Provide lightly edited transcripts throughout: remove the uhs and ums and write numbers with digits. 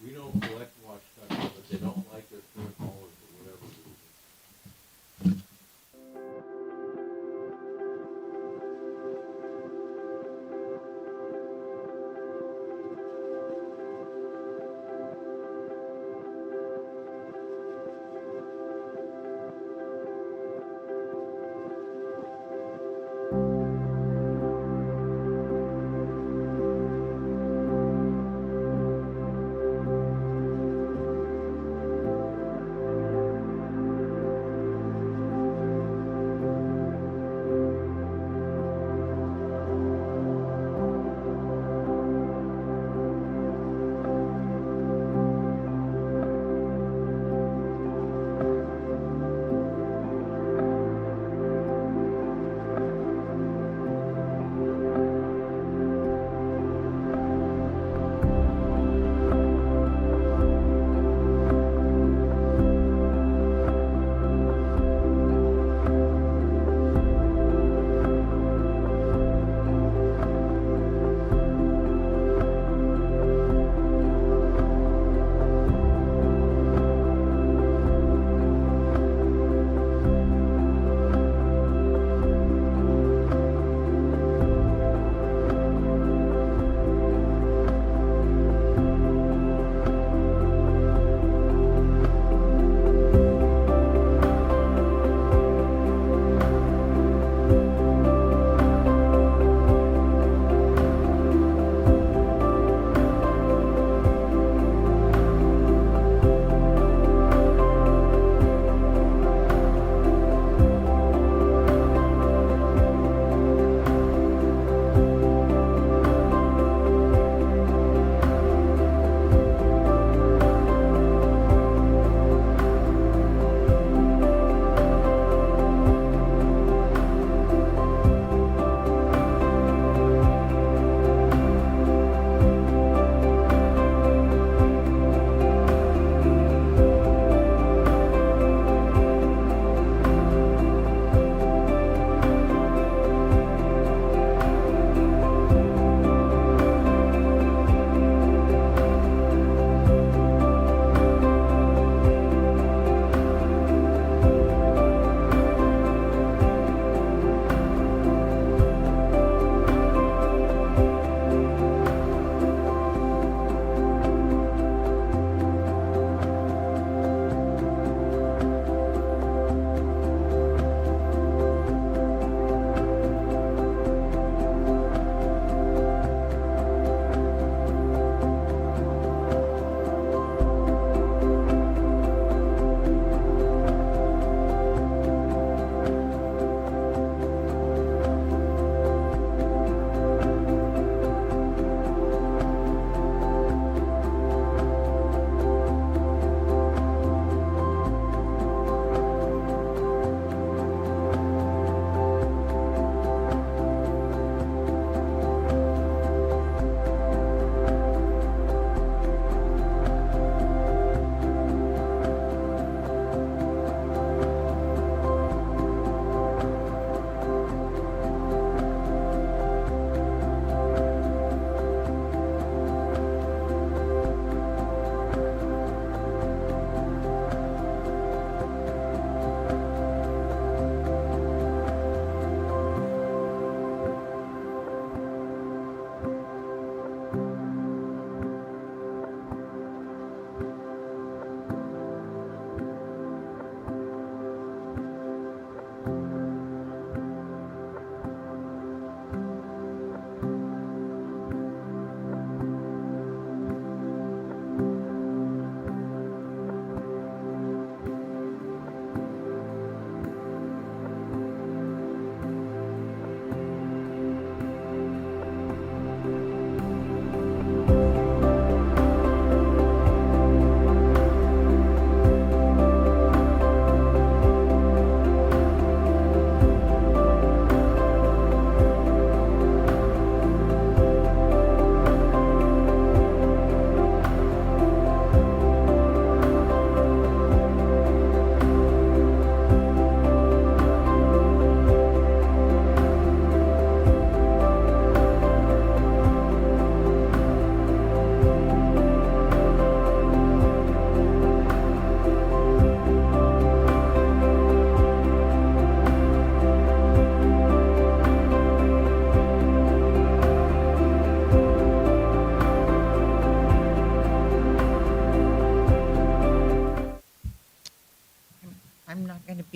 We don't collect watch towers, but they don't like their short haulers for whatever reason.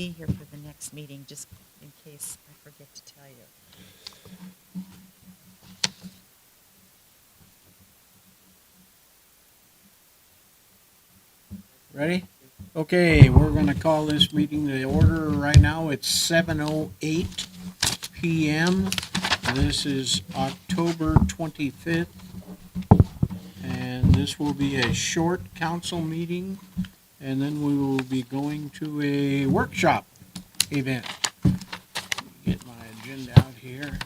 be here for the next meeting, just in case I forget to tell you. Ready? Okay, we're going to call this meeting to order right now. It's 7:08 p.m. This is October 25th, and this will be a short council meeting, and then we will be going to a workshop event. Get my agenda out here.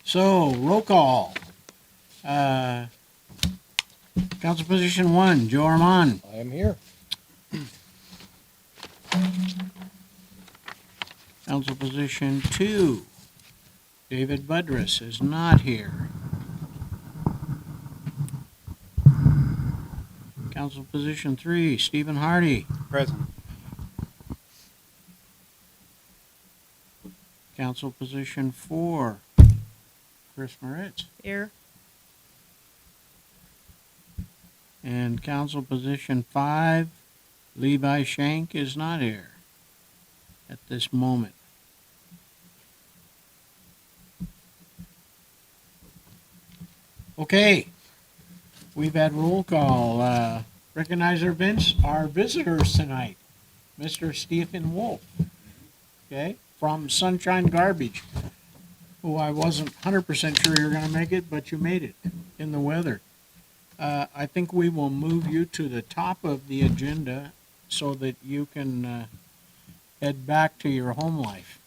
So, roll call. Council position 1, Joe Armand. I am here. Council position 2, David Budrus is not here. Council position 3, Stephen Hardy. Present. Council position 4, Chris Moritz. Here, And council position 5, Levi Shank is not here at this moment. Okay, we've had roll call. Recognize our visitors tonight. Mr. Stephen Wolf, okay, from Sunshine Garbage, who I wasn't 100% sure you were going to make it, but you made it in the weather. I think we will move you to the top of the agenda so that you can head back to your home life.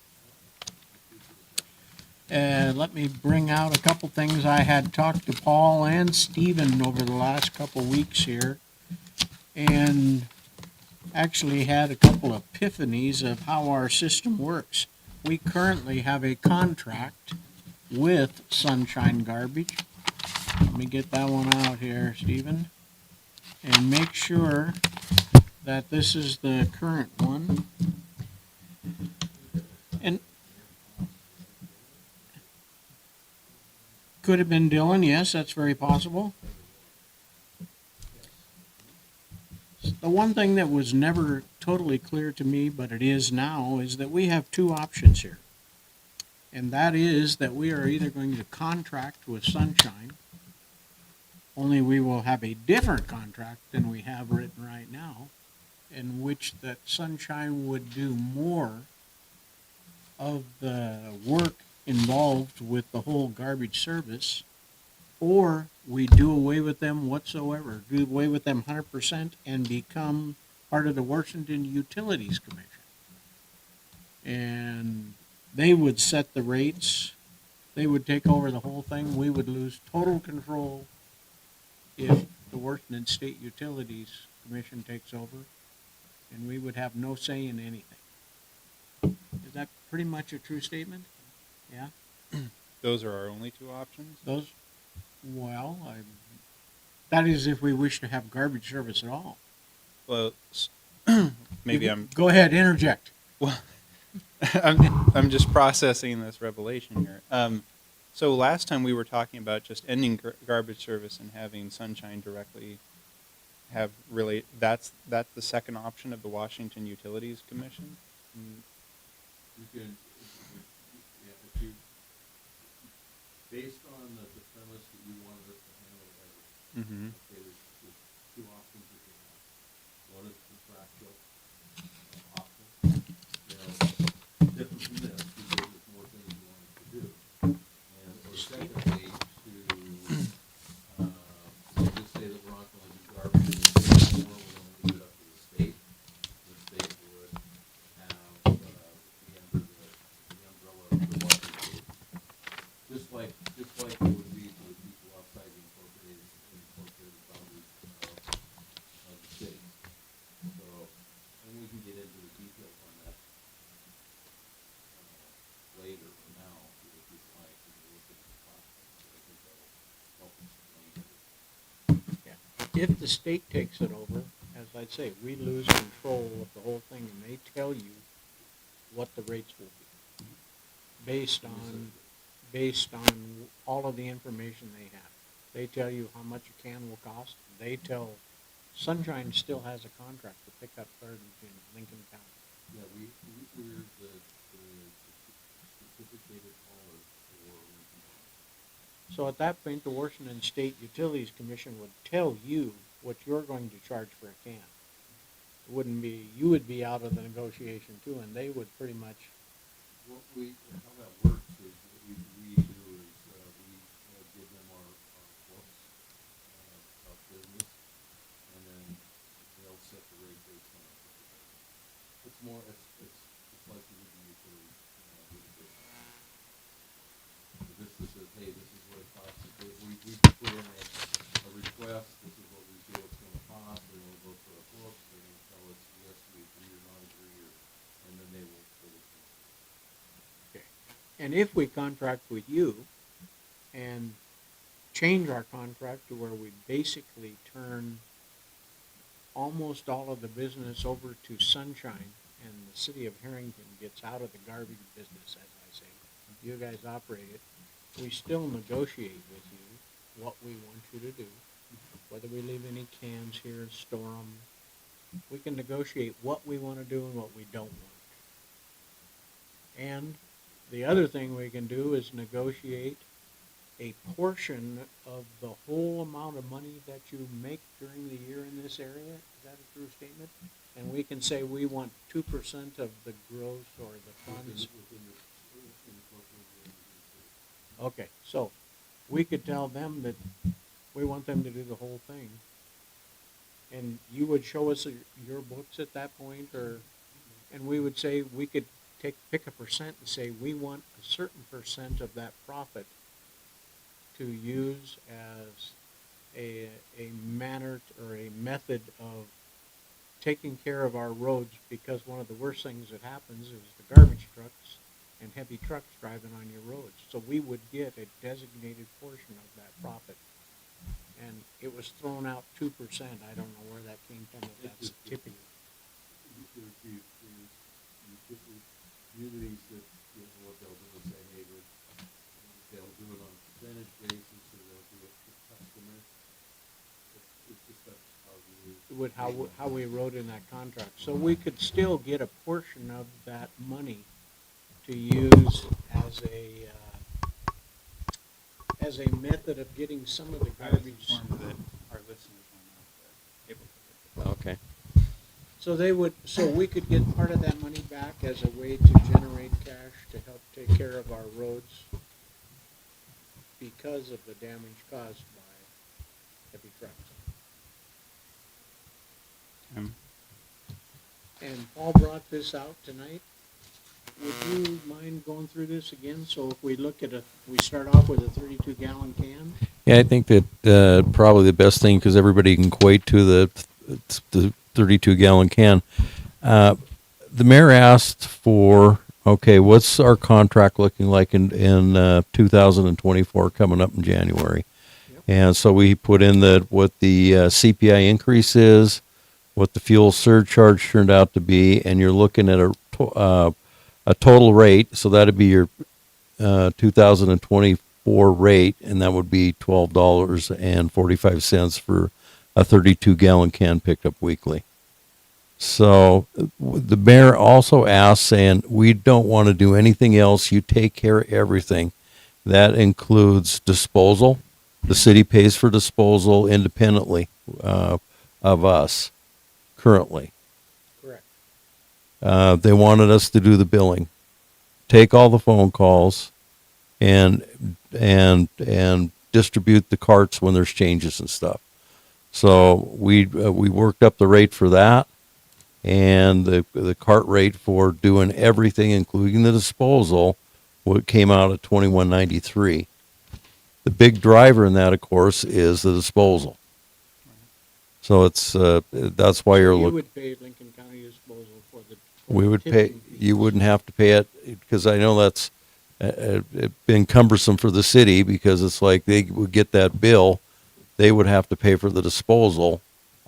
Let me bring out a couple things. I had talked to Paul and Stephen over the last couple weeks here, and actually had a couple epiphanies of how our system works. We currently have a contract with Sunshine Garbage. Let me get that one out here, Stephen, and make sure that this is the current one. And could have been Dylan, yes, that's very possible. The one thing that was never totally clear to me, but it is now, is that we have two options here. And that is that we are either going to contract with Sunshine, only we will have a different contract than we have written right now, in which that Sunshine would do more of the work involved with the whole garbage service, or we do away with them whatsoever, do away with them 100% and become part of the Washington Utilities Commission. And they would set the rates, they would take over the whole thing, we would lose total control if the Washington State Utilities Commission takes over, and we would have no say in anything. Is that pretty much a true statement? Yeah? Those are our only two options? Those, well, that is if we wish to have garbage service at all. Well, maybe I'm Go ahead, interject. well. I'm just processing this revelation here. So last time we were talking about just ending garbage service and having Sunshine directly have relate. That's the second option of the Washington Utilities Commission. You can, yeah, if you, based on the premise that you wanted us to handle everything. Mm-hmm. Okay, there's two options that you have. One is contractual option. You know, different from this, because there's more things you wanted to do. And, or secondly, to, just say that we're not gonna do garbage in the state anymore, we're gonna leave it up to the state. The state would have, be under the umbrella of the Washington State. Just like it would be for the people outside the incorporated boundaries of the city. So, and we can get into the details on that, later or now, if you'd like, we can look at the process, but I think that'll help explain it. If the state takes it over, as I'd say, we lose control of the whole thing, and they tell you what the rates will be, based on based on all of the information they have. They tell you how much a can will cost. They tell, Sunshine still has a contract to pick up garbage in Lincoln County. Yeah, we're the certificated hauler for Lincoln County. So at that point, the Washington State Utilities Commission would tell you what you're going to charge for a can. It wouldn't be, you would be out of the negotiation too, and they would pretty much, What how that works is, what we do is, we give them our books of business, and then they'll set the rate based on it. It's more, it's like you would do utility, with a business. This says, hey, this is what it costs to pay, we put in a request, this is what we feel it's gonna cost, they're gonna go through our books, they're gonna tell us, yes, we agree or not agree, and then they will put it. okay. And if we contract with you and change our contract to where we basically turn almost all of the business over to Sunshine and the city of Harrington gets out of the garbage business, as I say, you guys operate it, we still negotiate with you what we want you to do, whether we leave any cans here and store them. We can negotiate what we want to do and what we don't want. And the other thing we can do is negotiate a portion of the whole amount of money that you make during the year in this area. Is that a true statement? And we can say we want 2% of the gross or the funds. Within the corporate. Okay, so we could tell them that we want them to do the whole thing. And you would show us your books at that point, or, and we would say, we could pick a percent and say, we want a certain percent of that profit to use as a manner or a method of taking care of our roads, because one of the worst things that happens is the garbage trucks and heavy trucks driving on your roads. So we would get a designated portion of that profit. And it was thrown out 2%. I don't know where that came from, but that's typical. Communities that, you know, what they'll do is say, hey, they'll do it on a percentage basis, or they'll do it for customers. It's just that's how we. How we wrote in that contract. So we could still get a portion of that money to use as a method of getting some of the I was garbage. informed that our listeners were not able to get that. Okay. So we could get part of that money back as a way to generate cash to help take care of our roads because of the damage caused by heavy trucks. And Paul brought this out tonight. Would you mind going through this again? So if we look at we start off with a 32-gallon can. Yeah, I think that probably the best thing, because everybody can equate to the 32-gallon can. The mayor asked for, okay, what's our contract looking like in 2024 coming up in January? Yep. And so we put in what the CPI increase is, what the fuel surcharge turned out to be, and you're looking at a total rate. So that'd be your 2024 rate, and that would be $12.45 for a 32-gallon can picked up weekly. So the mayor also asked, saying, we don't want to do anything else. You take care of everything. That includes disposal. The city pays for disposal independently of us currently. Correct. They wanted us to do the billing, take all the phone calls, and distribute the carts when there's changes and stuff. So we worked up the rate for that, and the cart rate for doing everything, including the disposal, came out at $21.93. The big driver in that, of course, is the disposal. So it's that's why you're You looking. would pay Lincoln County disposal for the. We would pay. You wouldn't have to pay it, because I know that's been cumbersome for the city, because it's like they would get that bill, they would have to pay for the disposal.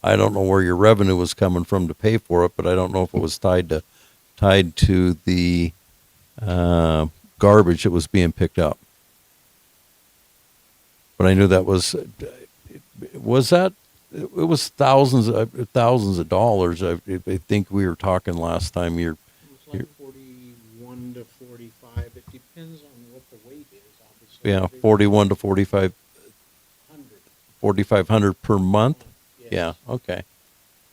I don't know where your revenue was coming from to pay for it, but I don't know if it was tied to the garbage that was being picked up. but I knew that was that, it was thousands of dollars. I think we were talking last time It's like You're- 41 to 45. It depends on what the weight is, obviously. yeah, 41 to 45, 100. 4,500 per month. Yes. Yeah, okay.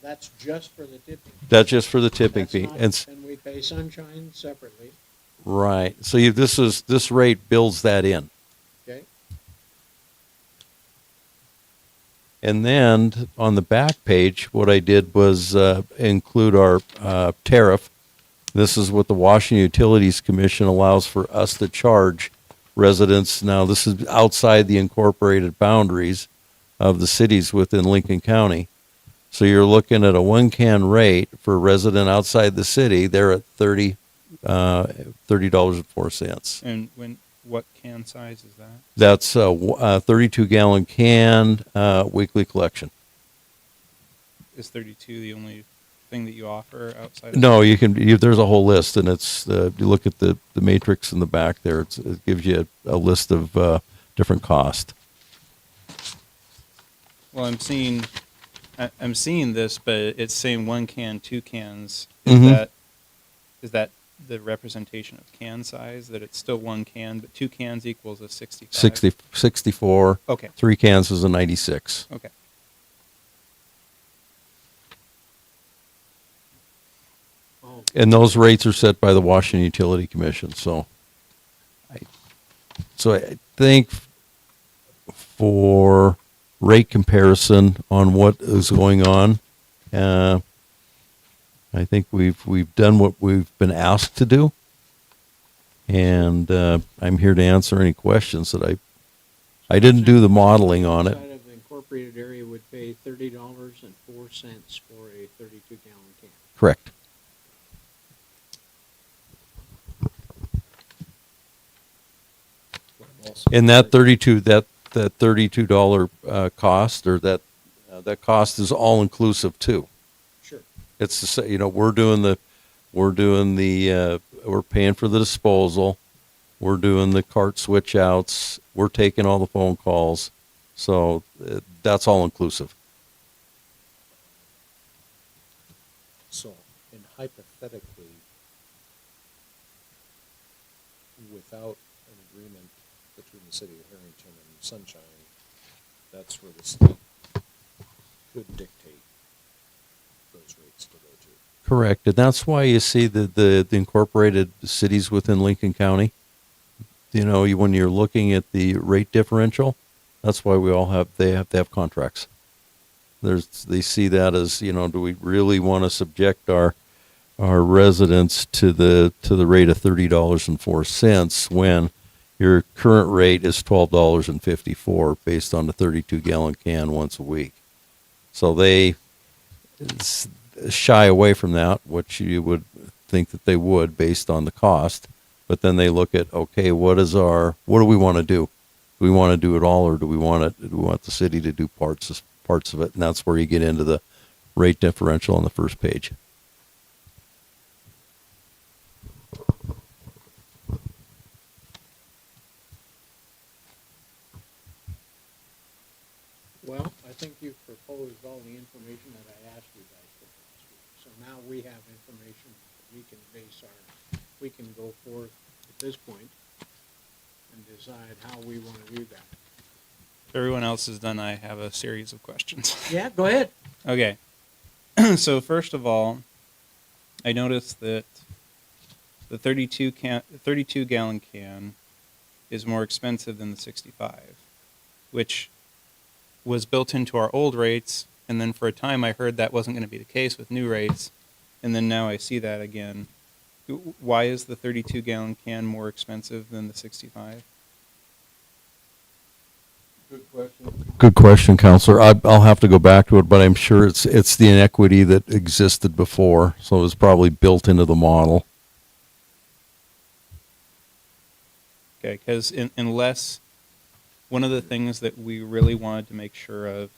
That's just for the tipping. That's just for the tipping That's fee. not- And And we pay Sunshine separately, right. So this rate builds that in. okay? And then on the back page, what I did was include our tariff. This is what the Washington Utilities Commission allows for us to charge residents. Now, this is outside the incorporated boundaries of the cities within Lincoln County. So you're looking at a one-can rate for a resident outside the city. They're at $30.04. And what can size is that? That's a 32-gallon can, weekly collection. Is 32 the only thing that you offer outside of? No, there's a whole list, and it's, you look at the matrix in the back there, it gives you a list of different costs. Well, I'm seeing this, but it's saying 1 can, 2 cans. Mhm. Is that the representation of can size, that it's still 1 can, but 2 cans equals a 65? 64, Okay, 3 cans is a 96. okay. Oh, And those rates are set by the Washington Utility Commission, so I think for rate comparison on what is going on, I think we've done what we've been asked to do, and I'm here to answer any questions that I didn't do the modeling on it. Outside of the incorporated area would pay $30.04 for a 32-gallon can. Correct. And that $32 cost, or that cost is all inclusive too. Sure. It's we're paying for the disposal, we're doing the cart switch outs, we're taking all the phone calls, so that's all inclusive. So, and hypothetically, without an agreement between the city of Harrington and Sunshine, that's where the state could dictate those rates to go to. Correct, and that's why you see the incorporated cities within Lincoln County. When you're looking at the rate differential, that's why they have to have contracts. They see that as, do we really want to subject our residents to the rate of $30.04 when your current rate is $12.54 based on the 32-gallon can once a week. So they shy away from that, which you would think that they would based on the cost. But then they look at, okay, what do we want to do? Do we want to do it all, or do we want the city to do parts of it? And that's where you get into the rate differential on the first page. Well, I think you've proposed all the information that I asked you guys for last week. So now we have information that we can go forth at this point and decide how we want to do that. If everyone else is done, I have a series of questions. Yeah, go ahead. Okay. So first of all, I noticed that the 32-gallon can is more expensive than the 65, which was built into our old rates, and then for a time I heard that wasn't going to be the case with new rates, and then now I see that again. Why is the 32-gallon can more expensive than the 65? Good question, Counselor. I'll have to go back to it, but I'm sure it's the inequity that existed before, so it was probably built into the model. Okay, because unless one of the things that we really wanted to make sure of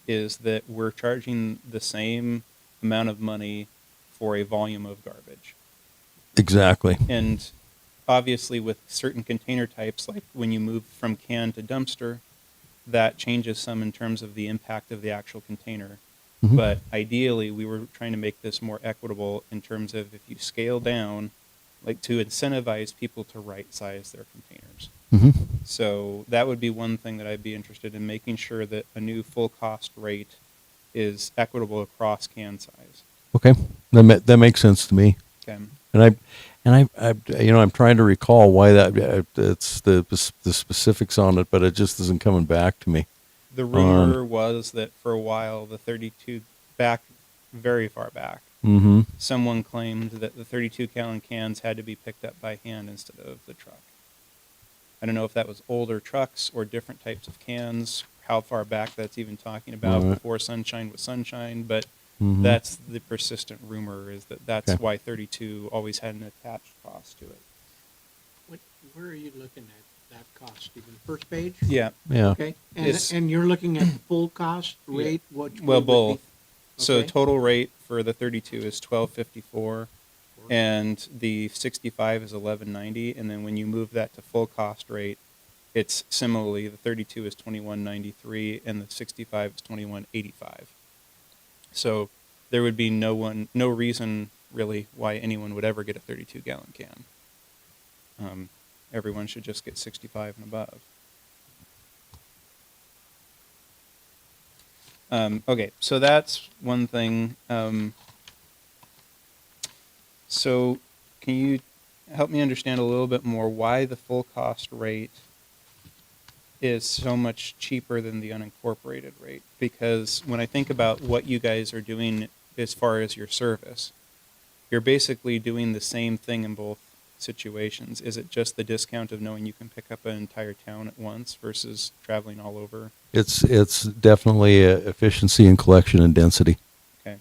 is that we're charging the same amount of money for a volume of garbage. Exactly. And obviously with certain container types, like when you move from can to dumpster, that changes some in terms of the impact of the actual container. Mhm. But ideally, we were trying to make this more equitable in terms of if you scale down, like to incentivize people to right size their containers. Mhm. So that would be one thing that I'd be interested in, making sure that a new full cost rate is equitable across can size. Okay, that makes sense to me. Okay. I'm trying to recall why that, it's the specifics on it, but it just isn't coming back to me. The rumor was that for a while, the 32 back, very far back, Mm-hmm. someone claimed that the 32-gallon cans had to be picked up by hand instead of the truck. I don't know if that was older trucks or different types of cans, how far back that's even talking about Right. before Sunshine was Sunshine, but Mhm. that's the persistent rumor, is that that's Okay. why 32 always had an attached cost to it. Where are you looking at that cost, Stephen? First page? Yeah. Yeah. Okay, It's- and you're looking at the full cost rate, what? Well, would be- both. So Okay. total rate for the 32 is $12.54, and the 65 is $11.90, and then when you move that to full cost rate, it's similarly, the 32 is $21.93 and the 65 is $21.85. So there would be no reason really why anyone would ever get a 32-gallon can. Everyone should just get 65 and above. Okay, so that's one thing. So can you help me understand a little bit more why the full cost rate is so much cheaper than the unincorporated rate? Because when I think about what you guys are doing as far as your service, you're basically doing the same thing in both situations. Is it just the discount of knowing you can pick up an entire town at once versus traveling all over? It's definitely efficiency in collection and density. Okay.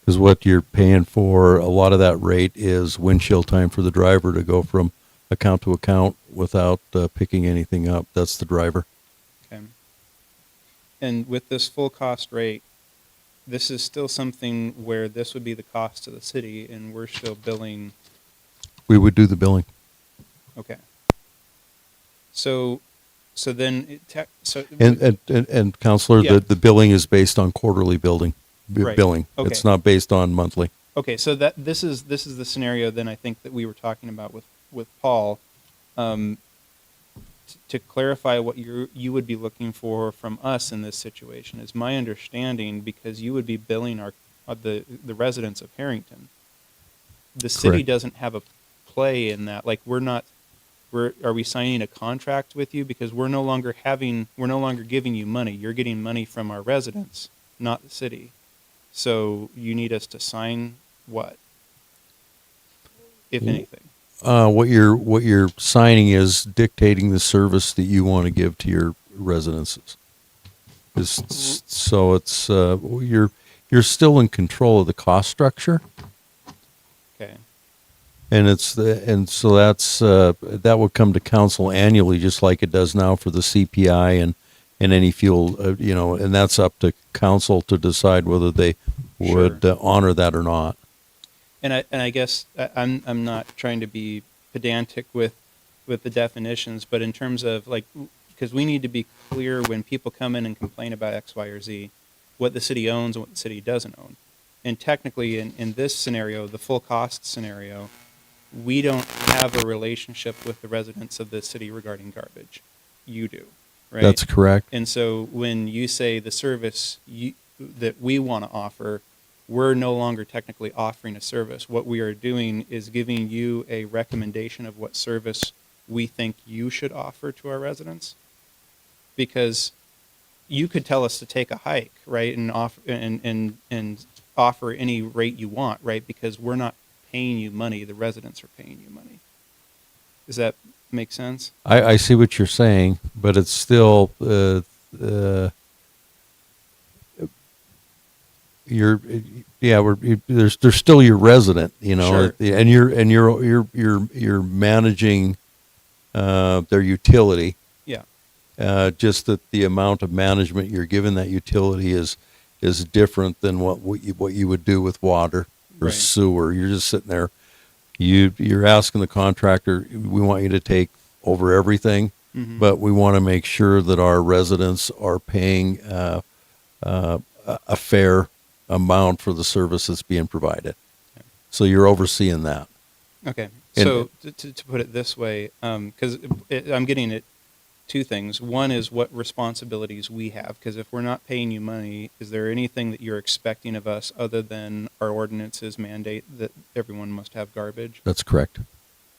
Because what you're paying for, a lot of that rate is windshield time for the driver to go from account to account without picking anything up. That's the driver. Okay. And with this full cost rate, this is still something where this would be the cost to the city, and we're still billing. We would do the billing. Okay. So then And Counselor, Yeah. the billing is based on quarterly billing. Right. Billing. Okay. It's not based on monthly. okay, so that this is the scenario then I think that we were talking about with Paul. To clarify what you would be looking for from us in this situation is my understanding, because you would be billing the residents of Harrington. The city Correct. doesn't have a play in that. Like are we signing a contract with you? Because we're no longer giving you money. You're getting money from our residents, not the city. So you need us to sign what, if anything? What you're signing is dictating the service that you want to give to your residences. So it's you're still in control of the cost structure, Okay. and so that's that would come to council annually, just like it does now for the CPI and any fuel, and that's up to council to decide whether they would honor that or not. And I guess I'm not trying to be pedantic with the definitions, but in terms of because we need to be clear when people come in and complain about X, Y, or Z, what the city owns and what the city doesn't own. And technically, in this scenario, the full cost scenario, we don't have a relationship with the residents of the city regarding garbage. You do, right? That's correct. And so when you say the service that we want to offer, we're no longer technically offering a service. What we are doing is giving you a recommendation of what service we think you should offer to our residents. Because you could tell us to take a hike, right, and offer and offer any rate you want, right? Because we're not paying you money; the residents are paying you money. Does that make sense? I see what you're saying, but it's still there's still your resident, Sure. and you're managing their utility. Yeah. Just that the amount of management you're giving that utility is different than what you would do with water or Right. sewer. You're just sitting there. You're asking the contractor, we want you to take over everything. but we want to make sure that our residents are paying a fair amount for the service that's being provided. So you're overseeing that. Okay. And- So to put it this way, because I'm getting at two things. One is what responsibilities we have, because if we're not paying you money, is there anything that you're expecting of us other than our ordinances mandate that everyone must have garbage? That's correct.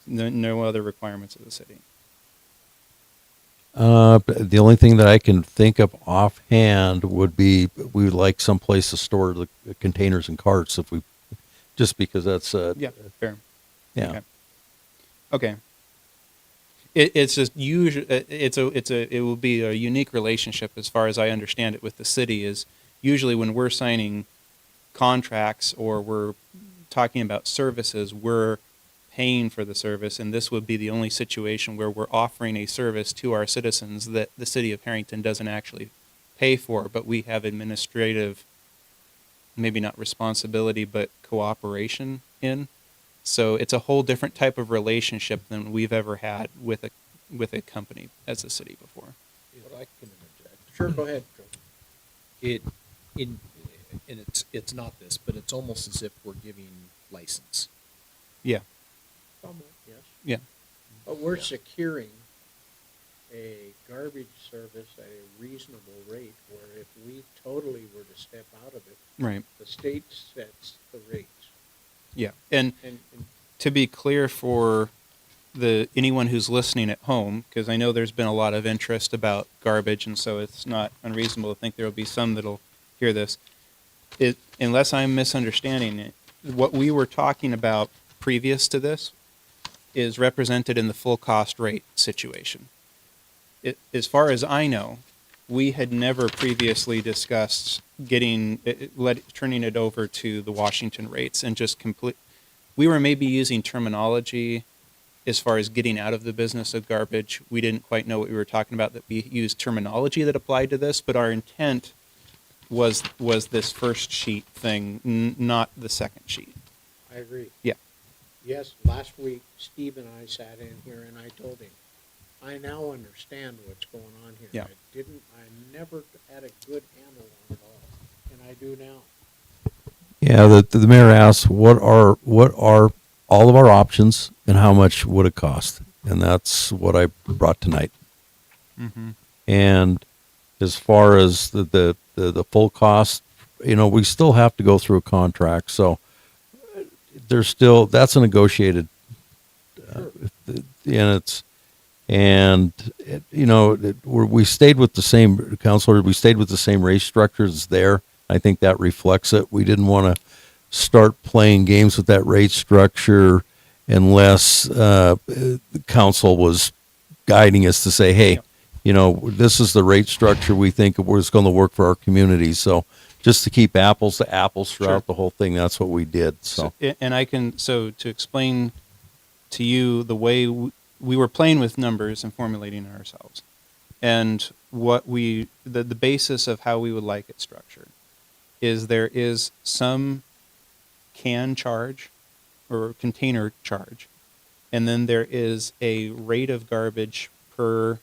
No other requirements of the city. The only thing that I can think of offhand would be we would like some place to store the containers and carts if we, just because that's Yeah, fair. yeah. Okay. Okay. It's just usually it will be a unique relationship as far as I understand it with the city. Is usually when we're signing contracts or we're talking about services, we're paying for the service, and this would be the only situation where we're offering a service to our citizens that the city of Harrington doesn't actually pay for, but we have administrative, maybe not responsibility, but cooperation in. So it's a whole different type of relationship than we've ever had with a company as a city before. But I can interject. Sure, go ahead, Joe. And it's not this, but it's almost as if we're giving license. Yeah. Somewhat, yes. Yeah. But we're securing a garbage service at a reasonable rate, where if we totally were to step out of it, Right. the state sets the rates. Yeah. And And to be clear for anyone who's listening at home, because I know there's been a lot of interest about garbage, and so it's not unreasonable to think there will be some that'll hear this. Unless I'm misunderstanding it, what we were talking about previous to this is represented in the full cost rate situation. As far as I know, we had never previously discussed turning it over to the Washington rates and just we were maybe using terminology as far as getting out of the business of garbage. We didn't quite know what we were talking about, that we used terminology that applied to this, but our intent was this first sheet thing, not the second sheet. I agree. Yeah. Yes, last week, Steve and I sat in here and I told him, I now understand what's going on here. Yeah. I never had a good handle on it all, and I do now. Yeah, the mayor asked what are all of our options and how much would it cost, and that's what I brought tonight. Mm-hmm. And as far as the full cost, we still have to go through a contract, so that's a negotiated, we stayed with the same counselor. We stayed with the same race structures there. I think that reflects it. We didn't want to start playing games with that rate structure unless the council was guiding us to say, hey, this is the rate structure we think was going to work for our community. So just to keep apples to apples throughout Sure. the whole thing, that's what we did. So So to explain to you the way we were playing with numbers and formulating it ourselves, and what the basis of how we would like it structured is there is some can charge or container charge, and then there is a rate of garbage per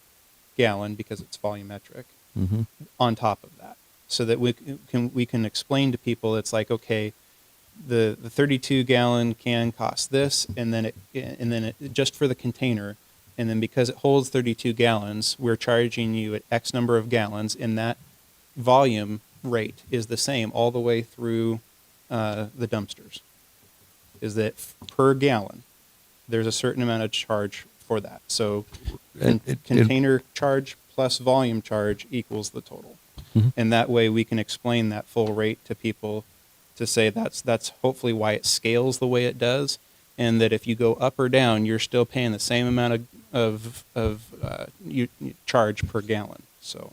gallon because it's volumetric on top of that, so that we can explain to people, it's like, okay, the 32 gallon can cost this, and then it just for the container, and then because it holds 32 gallons, we're charging you at X number of gallons, and that volume rate is the same all the way through the dumpsters. Is that per gallon, there's a certain amount of charge for that. So container charge plus volume charge equals the total. Mhm. And that way we can explain that full rate to people to say that's hopefully why it scales the way it does, and that if you go up or down, you're still paying the same amount of you charge per gallon. So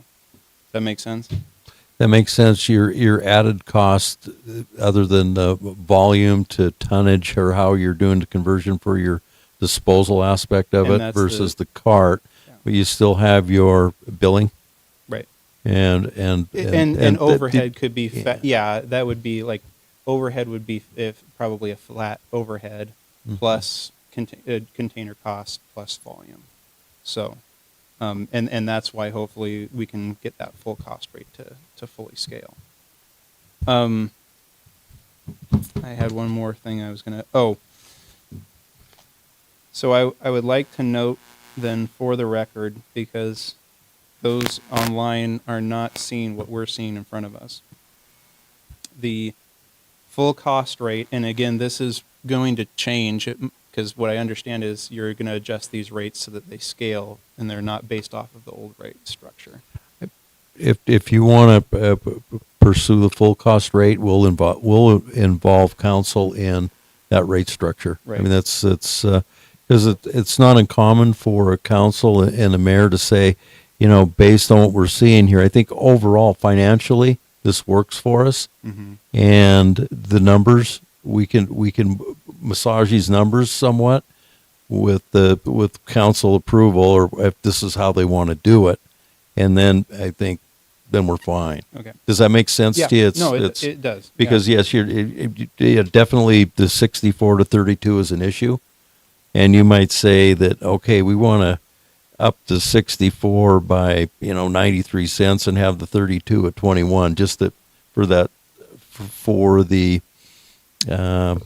that makes sense? that makes sense. Your added cost, other than the volume to tonnage or how you're doing the conversion for your disposal aspect of And it that's versus the cart, Yeah. but you still have your billing Right. and overhead could be yeah. that would be like overhead would be probably a flat overhead Mhm. plus container cost plus volume. So And that's why hopefully we can get that full cost rate to fully scale. I had one more thing I was gonna, so I would like to note then for the record, because those online are not seeing what we're seeing in front of us. The full cost rate, and again, this is going to change, because what I understand is you're going to adjust these rates so that they scale and they're not based off of the old rate structure. If you want to pursue the full cost rate, we'll involve council in that rate structure. Right. I mean, it's because it's not uncommon for a council and a mayor to say, you know, based on what we're seeing here, I think overall financially this works for us, and the numbers we can massage these numbers somewhat with council approval, or if this is how they want to do it, and then I think then we're fine. Okay. Does that make sense to you? It does. Because yeah. yes, definitely the 64 to 32 is an issue, and you might say that okay, we want to up to 64 by 93 cents and have the 32 at 21, just that for the I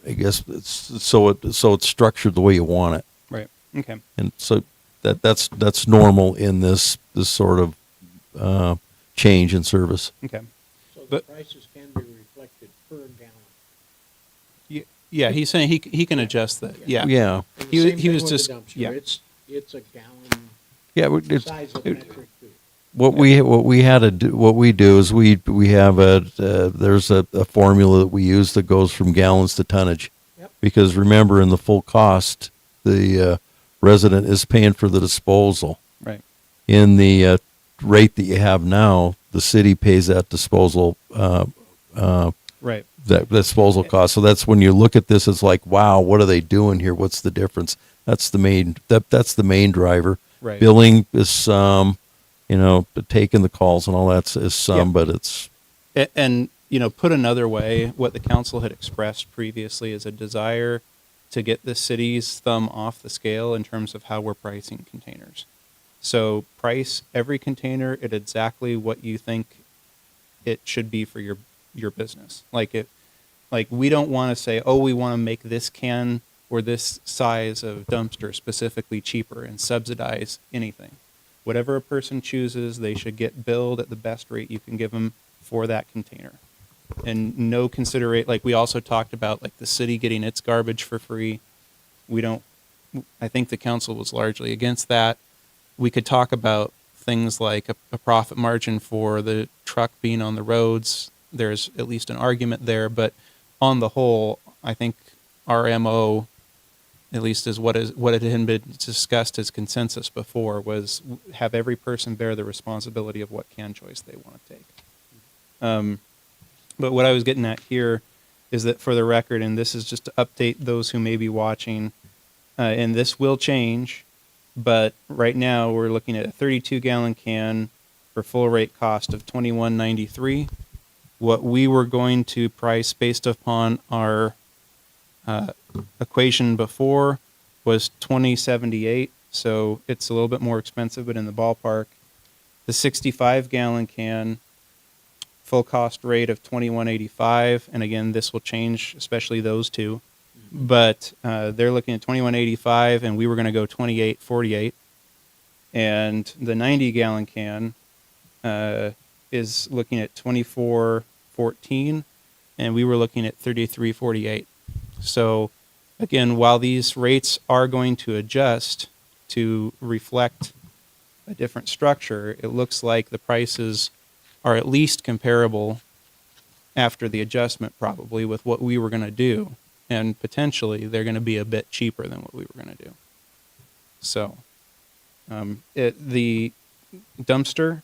guess so it's structured the way you want it, Right. Okay. and so that's normal in this sort of change in service. Okay. So the But- prices can be reflected per gallon. Yeah, he's saying he can adjust that. Yeah. Yeah. And the He- same he thing was with the just- dumpster. yeah. It's a gallon Yeah, size of it- metric too. what we do is we have there's a formula that we use that goes from gallons to tonnage. Yep. Because remember, in the full cost, the resident is paying for the disposal. Right. In the rate that you have now, the city pays that disposal Right. that disposal cost. So that's when you look at this, it's like, wow, what are they doing here? What's the difference? That's the main driver. Right. Billing is some, taking the calls and all that is some, Yeah. but it's And put another way, what the council had expressed previously is a desire to get the city's thumb off the scale in terms of how we're pricing containers. So price every container at exactly what you think it should be for your business. Like we don't want to say, oh, we want to make this can or this size of dumpster specifically cheaper and subsidize anything. Whatever a person chooses, they should get billed at the best rate you can give them for that container. And no considerate, like we also talked about, like the city getting its garbage for free. I think the council was largely against that. We could talk about things like a profit margin for the truck being on the roads. There's at least an argument there, but on the whole, I think our MO, at least is what it had been discussed as consensus before, was have every person bear the responsibility of what can choice they want to take. But what I was getting at here is that for the record, and this is just to update those who may be watching, and this will change, but right now we're looking at a 32-gallon can for full rate cost of $21.93. What we were going to price based upon our equation before was $20.78, so it's a little bit more expensive, but in the ballpark. The 65-gallon can, full cost rate of $21.85, and again, this will change, especially those two. But they're looking at $21.85, and we were going to go $28.48. And the 90-gallon can is looking at $24.14, and we were looking at $33.48. So again, while these rates are going to adjust to reflect a different structure, it looks like the prices are at least comparable after the adjustment, probably, with what we were going to do. And potentially, they're going to be a bit cheaper than what we were going to do. So, the dumpster,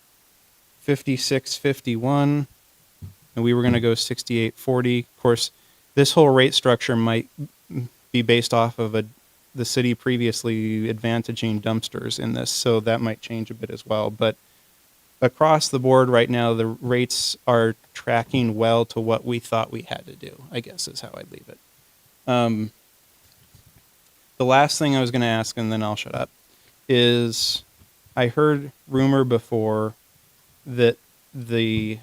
$56.51, and we were going to go $68.40. Of course, this whole rate structure might be based off of the city previously advantaging dumpsters in this, so that might change a bit as well. But across the board right now, the rates are tracking well to what we thought we had to do, I guess is how I'd leave it. The last thing I was going to ask, and then I'll shut up, is I heard rumor before that there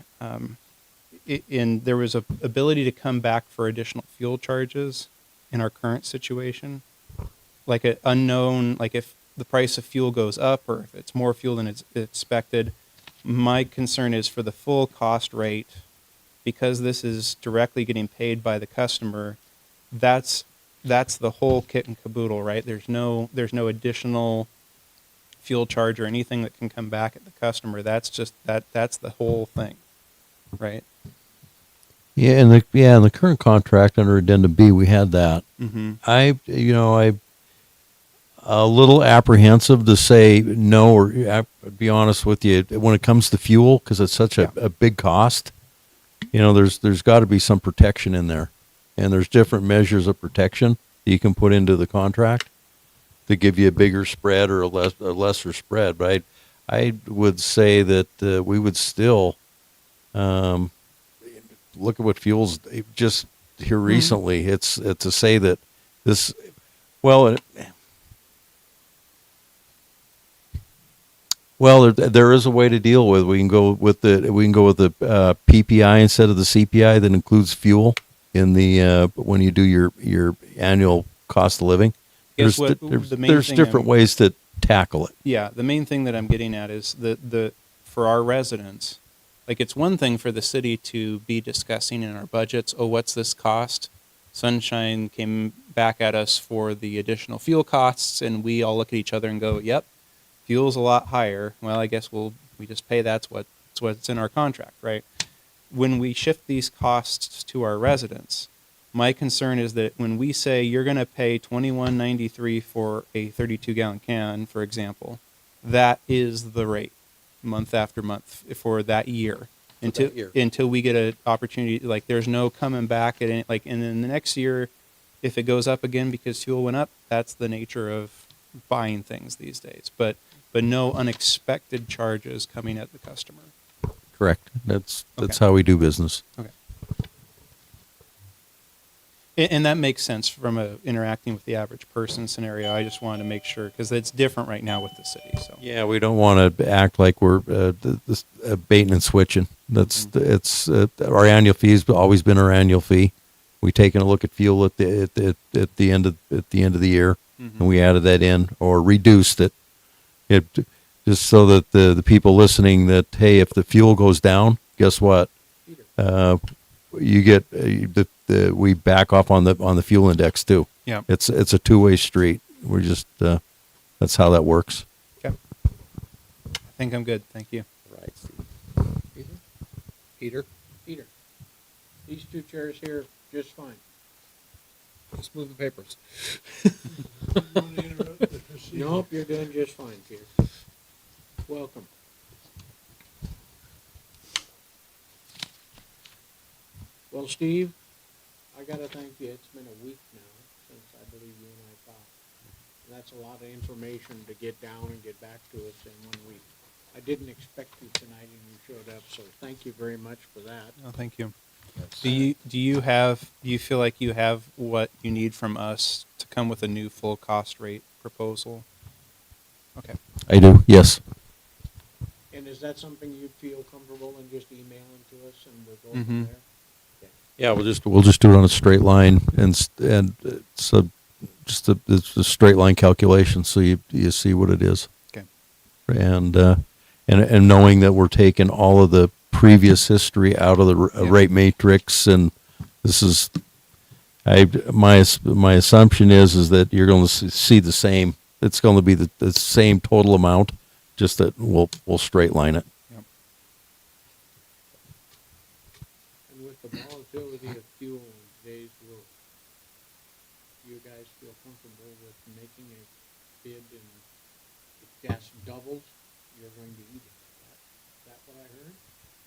was a ability to come back for additional fuel charges in our current situation, like an unknown, like if the price of fuel goes up or if it's more fuel than it's expected. My concern is for the full cost rate, because this is directly getting paid by the customer. That's the whole kit and caboodle, right? There's no additional fuel charge or anything that can come back at the customer. That's just that's the whole thing, right? Yeah, in the current contract under Addendum B, we had that. Mm-hmm. I'm a little apprehensive to say no, or I'll be honest with you, when it comes to fuel, because it's such a big cost. There's got to be some protection in there, and there's different measures of protection that you can put into the contract to give you a bigger spread or a lesser spread. But I would say that we would still look at what fuels just here recently. It's to say that this, well, there is a way to deal with. We can go with the PPI instead of the CPI that includes fuel in the when you do your annual cost of living. Guess There's what the main there's thing different I'm- ways to tackle it. Yeah, the main thing that I'm getting at is the for our residents, like it's one thing for the city to be discussing in our budgets, oh, what's this cost? Sunshine came back at us for the additional fuel costs, and we all look at each other and go, yep, fuel's a lot higher. Well, I guess we just pay that's what's in our contract, right? When we shift these costs to our residents, my concern is that when we say you're going to pay $21.93 for a 32-gallon can, for example, that is the rate month after month for that year until we get an opportunity. Like there's no coming back at any, like, and then the next year, if it goes up again because fuel went up, that's the nature of buying things these days. But no unexpected charges coming at the customer. Correct. That's Okay. how we do business. Okay. And that makes sense from a interacting with the average person scenario. I just wanted to make sure because it's different right now with the city. So Yeah, we don't want to act like we're baiting and switching. That's it's our annual fee has always been our annual fee. We taken a look at fuel at the end of the year, and we added that in or reduced it. It just so that the people listening that hey, if the fuel goes down, guess what? You get we back off on the fuel index too. yeah, It's a two-way street. We're just that's how that works. okay. I think I'm good. Thank you. Right, Steve. Peter? Peter, these two chairs here, just fine. Let's move the papers. Nope, you're doing just fine, Peter. Welcome. Well, Steve, I gotta thank you. It's been a week now since I believe you and I talked. That's a lot of information to get down and get back to us in 1 week. I didn't expect you tonight and you showed up, so thank you very much for that. Oh, thank you. Yes. Do you feel like you have what you need from us to come with a new full cost rate proposal? Okay. I do. Yes. And is that something you'd feel comfortable in just emailing to us and we'll go Mhm. from there? Yeah, we'll just do it on a straight line and it's it's a straight line calculation, so you see what it is. Okay. And knowing that we're taking all of the previous history out of the Yeah. rate matrix, and this is, my assumption is that you're going to see the same. It's going to be the same total amount, just that we'll straight line it. Yep. And with the volatility of fuel in today's world, you guys feel comfortable with making a bid and if gas doubles, you're going to eat it? Is that what I heard?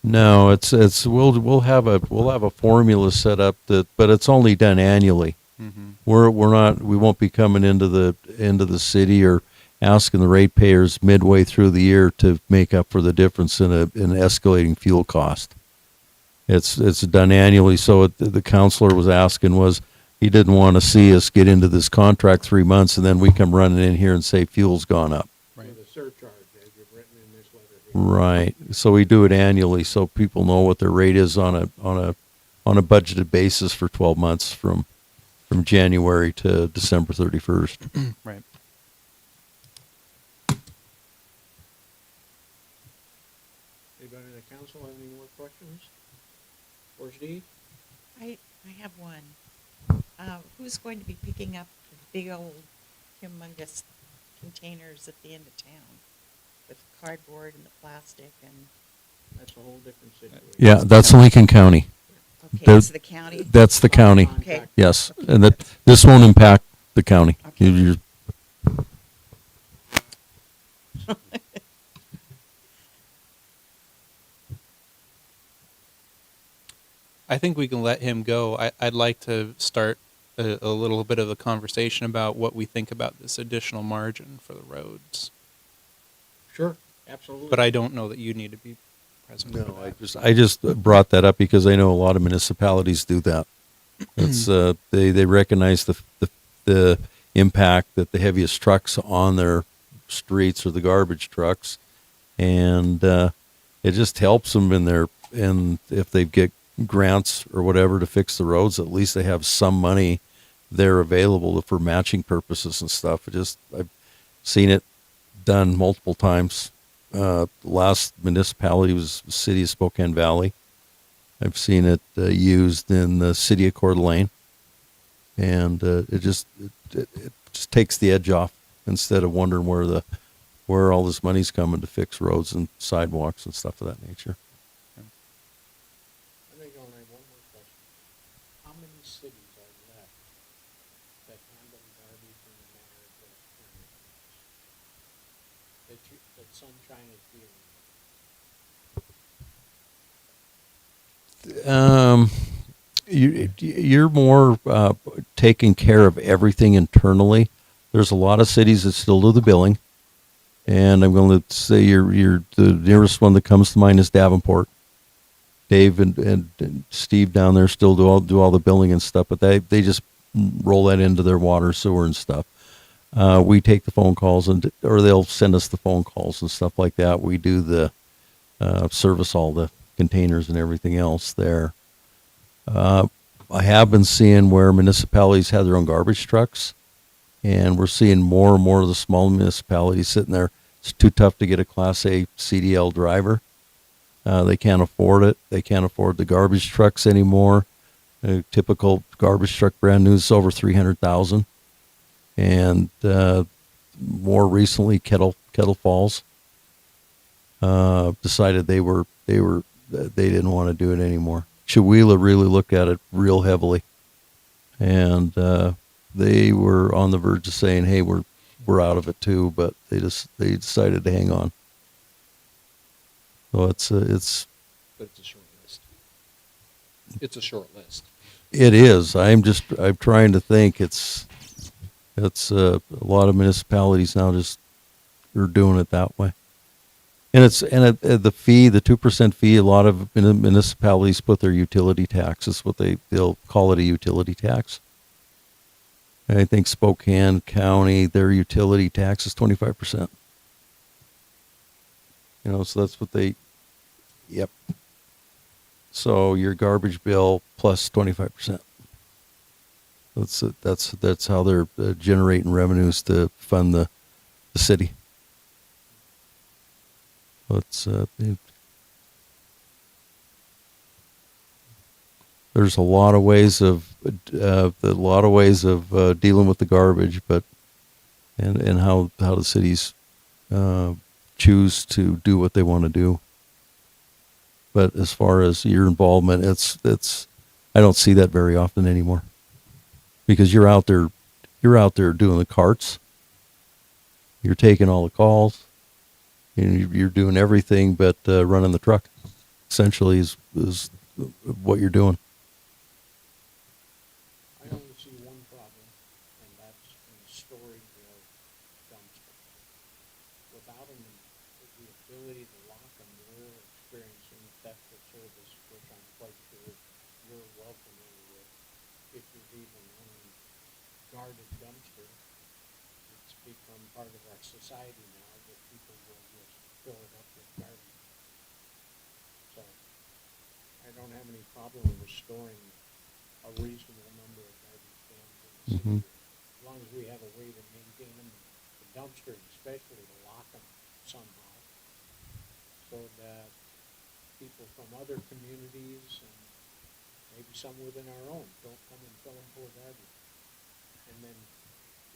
No, it's we'll have a formula set up but it's only done annually. Mm-hmm. We won't be coming into the city or asking the ratepayers midway through the year to make up for the difference in an escalating fuel cost. It's done annually. So the counselor was asking he didn't want to see us get into this contract 3 months and then we come running in here and say fuel's gone up. Right. So we do it annually, so people know what their rate is on a budgeted basis for 12 months from January to December 31st. Right. Anybody in the council have any more questions? For Steve? I have one. Who's going to be picking up the big old humongous containers at the end of town with cardboard and the plastic and, That's a whole different situation. Yeah, that's Lincoln County. okay, There- it's the county? That's the county. Okay. Yes, and that this won't impact the county. Okay. You- I think we can let him go. I'd like to start a little bit of a conversation about what we think about this additional margin for the roads. Sure, absolutely. But I don't know that you need to be present for No, that. I just brought that up because I know a lot of municipalities do that. It's they recognize the impact that the heaviest trucks on their streets are the garbage trucks, and it just helps them in their, and if they get grants or whatever to fix the roads, at least they have some money there available for matching purposes and stuff. I've seen it done multiple times. Last municipality was the city of Spokane Valley. I've seen it used in the city of Coeur d'Alene, and it just takes the edge off instead of wondering where all this money's coming to fix roads and sidewalks and stuff of that nature. I think I only have one more question. How many cities are left that handle garbage in the manner that Sunshine is dealing with? You're more taking care of everything internally. There's a lot of cities that still do the billing, and I'm going to say you're the nearest one that comes to mind is Davenport. Dave and Steve down there still do all the billing and stuff, but they just roll that into their water, sewer, and stuff. We take the phone calls or they'll send us the phone calls and stuff like that. We do the service all the containers and everything else there. I have been seeing where municipalities have their own garbage trucks, and we're seeing more and more of the small municipalities sitting there. It's too tough to get a Class A CDL driver. They can't afford it. They can't afford the garbage trucks anymore. A typical garbage truck, brand new, is over $300,000. And more recently, Kettle Falls decided they didn't want to do it anymore. Chewelah really looked at it real heavily, and they were on the verge of saying, "Hey, we're out of it too," but they decided to hang on. So it's But it's a short list. It's a short list. it is. I'm trying to think. It's a lot of municipalities now just are doing it that way. And the fee, the 2% fee, a lot of municipalities put their utility tax. It's what they'll call it, a utility tax. And I think Spokane County, their utility tax is 25%. So that's what yep. So your garbage bill plus 25%. That's how they're generating revenues to fund the city. There's a lot of ways of dealing with the garbage, but and how the cities choose to do what they want to do. But as far as your involvement, it's I don't see that very often anymore, because you're out there doing the carts, you're taking all the calls, and you're doing everything but running the truck. Essentially, is what you're doing. I only see one problem, and that's in storage of dumpsters. Without them, the ability to lock them, we're experiencing theft of service, which I'm quite sure you're well familiar with. If you've even owned guarded dumpster, it's become part of our society now that people will just fill it up with garbage. So, I don't have any problem with storing a reasonable number of garbage cans in the city. Mhm. As long as we have a way to maintain them, the dumpsters especially, to lock them somehow, so that people from other communities and maybe some within our own don't come and fill them full of garbage. And then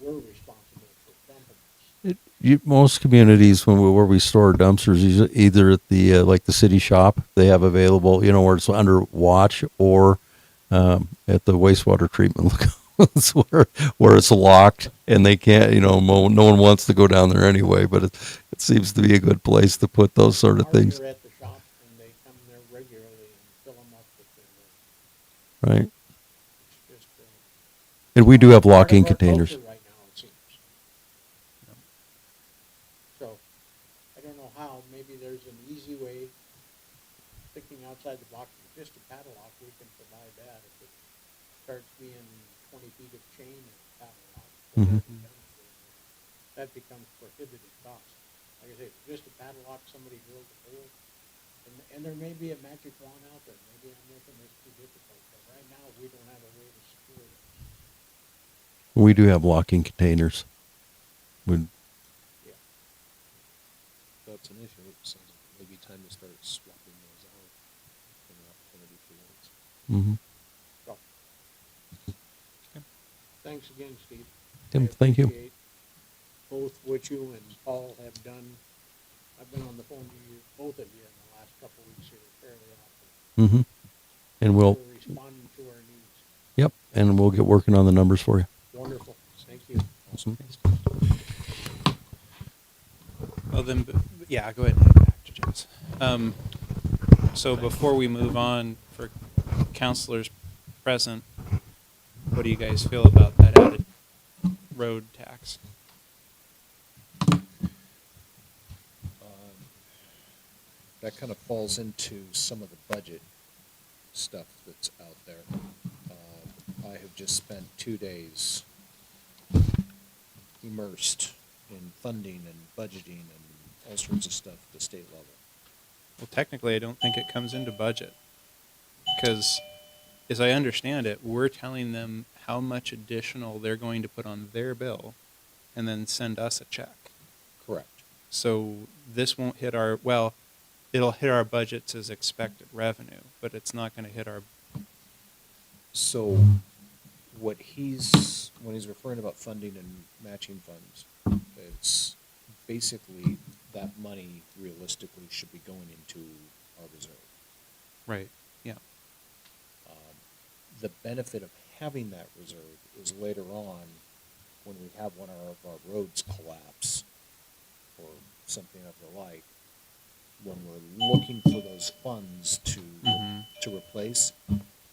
we're responsible for dumping this. Most communities, where we store dumpsters, either at the like the city shop, they have available, where it's under watch, or at the wastewater treatment lagoons where it's locked and they can't, no one wants to go down there anyway. But it seems to be a good place to put those sort of Ours things, are at the shop, and they come there regularly and fill them up with their, right? it's just, And we do have part of lock-in our containers. culture right now, it seems. So, I don't know how, maybe there's an easy way, thinking outside the box, with just a padlock, we can provide that. If it starts being 20 feet of chain and a padlock, Mhm. that becomes prohibitive cost. Like I say, just a padlock, somebody drills a hole, and there may be a magic wand out there, maybe I'm making this too difficult, but right now, we don't have a way to secure it. We do have lock-in containers. We, Yeah. That's an issue, so maybe time to start swapping those out and an opportunity for those. mhm. So, thanks again, Steve. Tim, I thank you. appreciate both what you and Paul have done. I've been on the phone to you, both of you, in the last couple of weeks here fairly often. Mm-hmm. And we'll, You're responding to our needs. yep, and we'll get working on the numbers for you. Wonderful. Thank you. Awesome. Well, then, yeah, go ahead and head back to Jess. So before we move on, for counselors present, what do you guys feel about that added road tax? That kind of falls into some of the budget stuff that's out there. I have just spent 2 days immersed in funding and budgeting and all sorts of stuff at the state level. Well, technically, I don't think it comes into budget. Because, as I understand it, we're telling them how much additional they're going to put on their bill and then send us a check. Correct. So this won't hit our, well, it'll hit our budgets as expected revenue, but it's not going to hit our, So when he's referring about funding and matching funds, it's basically that money realistically should be going into our reserve. right, yeah. The benefit of having that reserve is later on, when we have one of our roads collapse or something of the like, when we're looking for those funds to Mhm. to replace,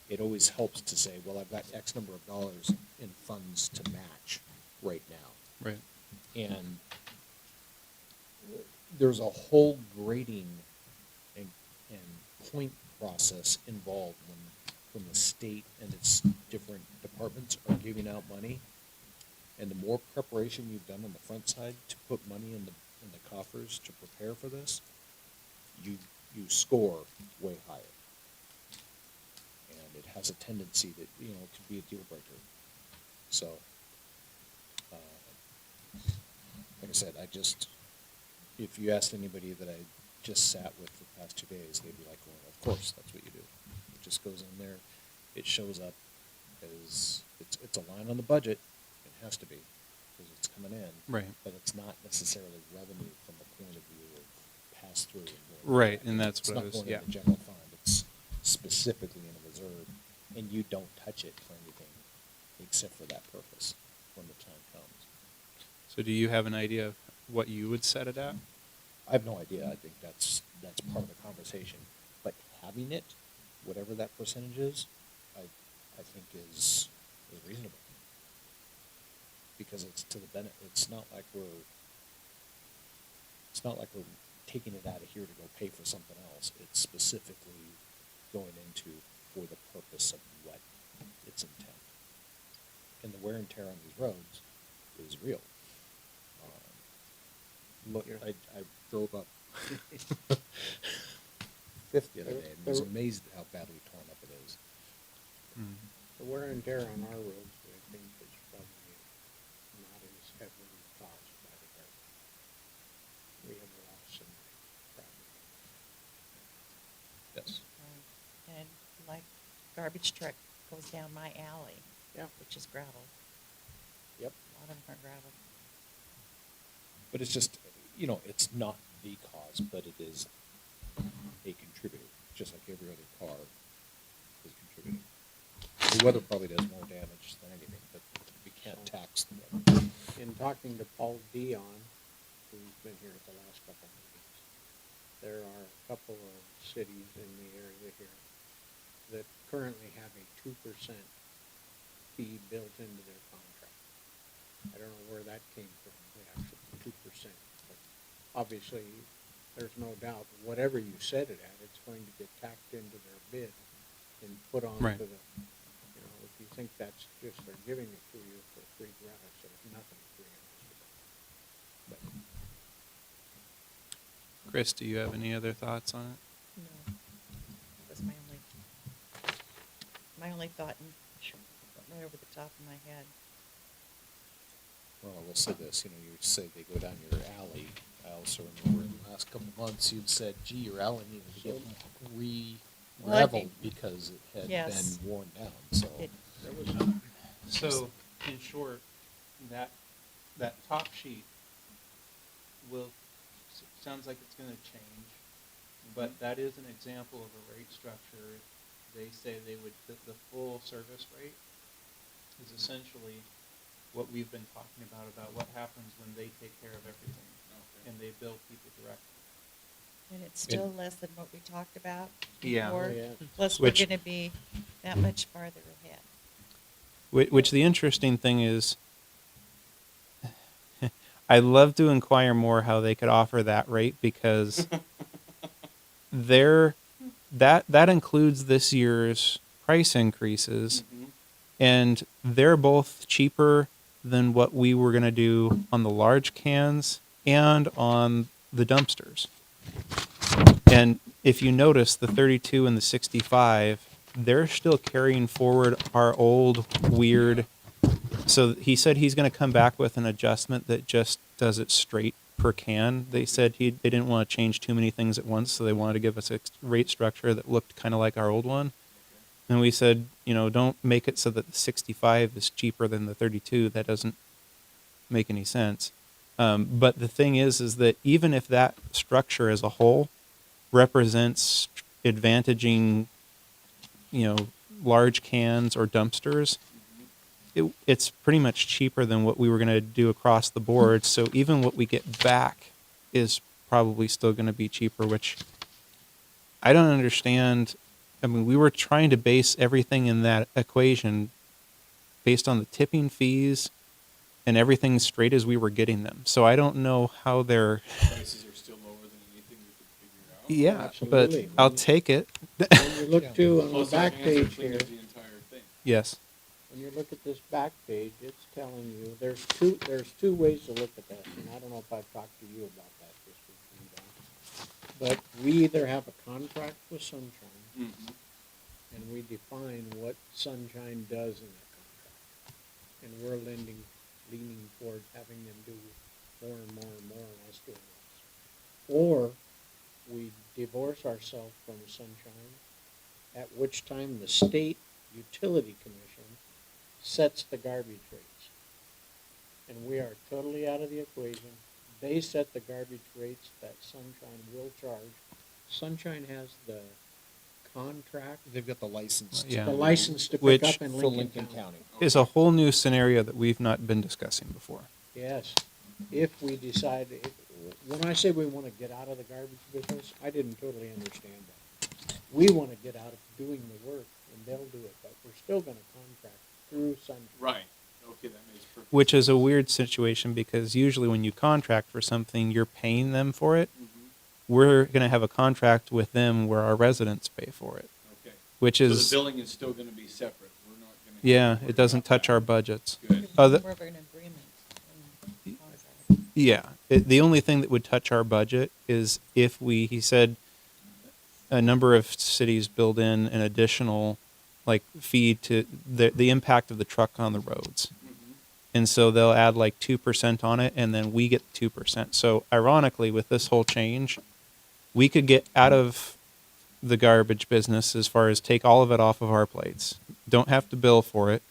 it always helps to say, well, I've got X number of dollars in funds to match right now. Right. And there's a whole grading and point process involved when the state and its different departments are giving out money. And the more preparation you've done on the front side to put money in the coffers to prepare for this, you score way higher. And it has a tendency that, it could be a deal breaker. So, like I said, if you asked anybody that I just sat with the past 2 days, they'd be like, well, of course, that's what you do. It just goes in there, it shows up as, it's a line on the budget, it has to be, because it's coming in. Right. But it's not necessarily revenue from the point of view of pass-through. And going Right, back. and that's It's what I not was, going yeah. in the general fund, it's specifically in a reserve, and you don't touch it for anything except for that purpose when the time comes. So do you have an idea of what you would set it at? I have no idea. I think that's part of the conversation. But having it, whatever that percentage is, I think is reasonable. Because it's to the benefit. It's not like we're taking it out of here to go pay for something else. It's specifically going into for the purpose of what its intent. And the wear and tear on these roads is real. Look, I drove up Fifth the other day, and I was amazed at how badly torn up it is. The wear and tear on our roads, I think, is probably not as heavily caused by the garbage. We have a lot of similar problems. Yes. And like garbage truck goes down my alley. Yeah. Which is gravel. Yep. A lot of them are gravel. But it's just, you know, it's not the cause, but it is a contributor, just like every other car is contributing. The weather probably does more damage than anything, but we can't tax the weather. In talking to Paul Dion, who's been here at the last couple of meetings, there are a couple of cities in the area here that currently have a 2% fee built into their contract. I don't know where that came from, the actual 2%, but obviously, there's no doubt, whatever you set it at, it's going to get tacked into their bid and put on Right. to the, you know, if you think that's just, they're giving it to you for free gratis, there's nothing free in this. But Chris, do you have any other thoughts on it? No. That's my only thought, and went right over the top of my head. Well, I will say this, you know, you say they go down your alley. I also remember in the last couple of months, you'd said, gee, your alley needed to get Well, I re-leveled think- because it had Yes. been worn down, so. It, there was, So, in short, that top sheet sounds like it's gonna change, but that is an example of a rate structure. They say the full service rate is essentially what we've been talking about what happens when they take care of everything, and they bill people directly. and it's still less than what we talked about Yeah. before. Oh, yeah. Plus, Which- we're gonna be that much farther ahead. Which the interesting thing is, I'd love to inquire more how they could offer that rate, because that includes this year's price increases, and they're both cheaper than what we were going to do on the large cans and on the dumpsters. And if you notice, the 32 and the 65, they're still carrying forward our old weird. So he said he's going to come back with an adjustment that just does it straight per can. They said they didn't want to change too many things at once, so they wanted to give us a rate structure that looked kind of like our old one. And we said, you know, don't make it so that the 65 is cheaper than the 32. That doesn't make any sense. But the thing is that even if that structure as a whole represents advantaging, you know, large cans or dumpsters, it's pretty much cheaper than what we were going to do across the board. So even what we get back is probably still going to be cheaper, which I don't understand. I mean, we were trying to base everything in that equation based on the tipping fees and everything straight as we were getting them. So I don't know how they're. Prices are still lower than anything we could figure out. Yeah, Absolutely. but I'll take it. when you look to on the Plus, back that answer page here, clears the entire thing. Yes. when you look at this back page, it's telling you, there's two ways to look at that, and I don't know if I've talked to you about that this week, but we either have a contract with Sunshine, and we define what Sunshine does in that contract. And we're leaning toward having them do more and more and more and us doing less. Or we divorce ourselves from Sunshine, at which time the state utility commission sets the garbage rates. And we are totally out of the equation. They set the garbage rates that Sunshine will charge. Sunshine has the contract, They've got the license. Yeah. the license to pick Which- up in For Lincoln Lincoln County. County. Is a whole new scenario that we've not been discussing before. Yes, if we decide, when I say we want to get out of the garbage business, I didn't totally understand that. We want to get out of doing the work, and they'll do it, but we're still going to contract through Sunshine. Right, okay, that makes perfect. Which is a weird situation, because usually when you contract for something, you're paying them for it. We're going to have a contract with them where our residents pay for it, Okay, which so the is, billing is still gonna be separate, we're not gonna. yeah, it doesn't touch our budgets. Good. Other, More of an agreement than contract. Yeah, the only thing that would touch our budget is if he said, a number of cities build in an additional, like, fee to the impact of the truck on the roads. And so they'll add like 2% on it, and then we get 2%. So ironically, with this whole change, we could get out of the garbage business as far as take all of it off of our plates. Don't have to bill for it.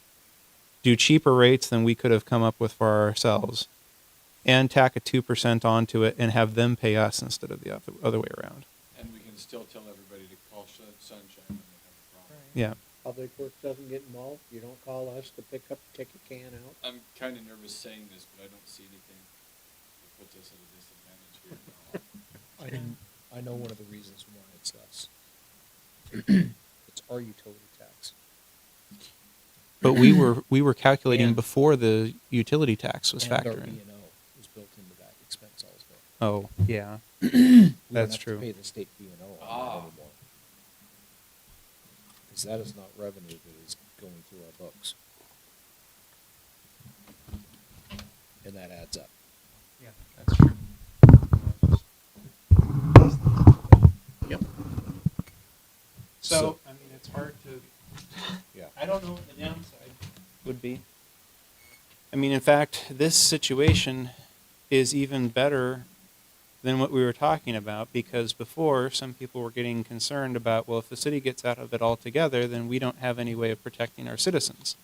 Do cheaper rates than we could have come up with for ourselves, and tack a 2% onto it and have them pay us instead of the other way around. And we can still tell everybody to call Sunshine when they have a problem. Yeah. Public Works doesn't get involved? You don't call us to pick up, take a can out? I'm kind of nervous saying this, but I don't see anything that puts us at a disadvantage here. I know one of the reasons why it's us. It's our utility tax. But we were calculating And- before the utility tax was And our factored in. B&O is built into that expense also. Oh, yeah. We don't That's have to true. pay the state B&O on that Ah. anymore. Because that is not revenue that is going through our books. And that adds up. Yeah, that's true. Yep. So, I mean, it's hard to, Yeah. I don't know what the downside would be. I mean, in fact, this situation is even better than what we were talking about, because before, some people were getting concerned about, well, if the city gets out of it altogether, then we don't have any way of protecting our citizens.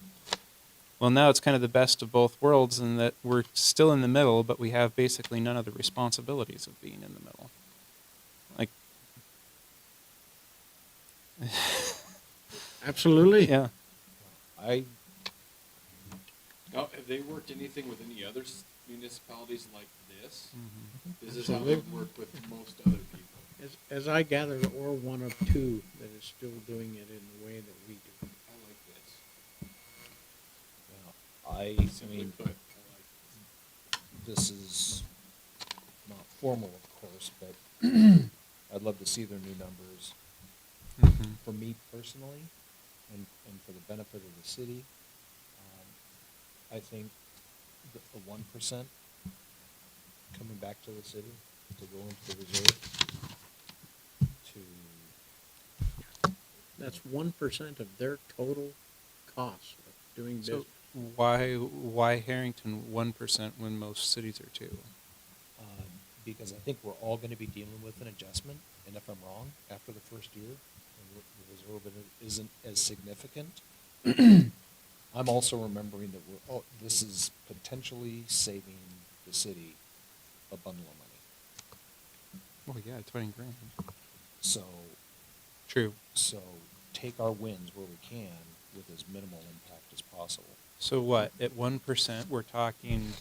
Well, now it's kind of the best of both worlds in that we're still in the middle, but we have basically none of the responsibilities of being in the middle. Like, Absolutely. yeah. I, Now, have they worked anything with any other municipalities like this? Mm-hmm. This is how they've worked with most other people. As I gather, we're one of two that is still doing it in the way that we do. I like this. I Simply mean, put, I like this is not formal, of course, but I'd love to see their new numbers. Mm-hmm. For me personally, and for the benefit of the city, I think the 1% coming back to the city, to go into the reserve, to, That's 1% of their total cost of doing So business. why Harrington 1% when most cities are 2? because I think we're all gonna be dealing with an adjustment, and if I'm wrong, after the first year, the reserve isn't as significant. I'm also remembering that this is potentially saving the city a bundle of money. Oh yeah, 20 grand. So, True. take our wins where we can with as minimal impact as possible. So what? At 1%, we're talking.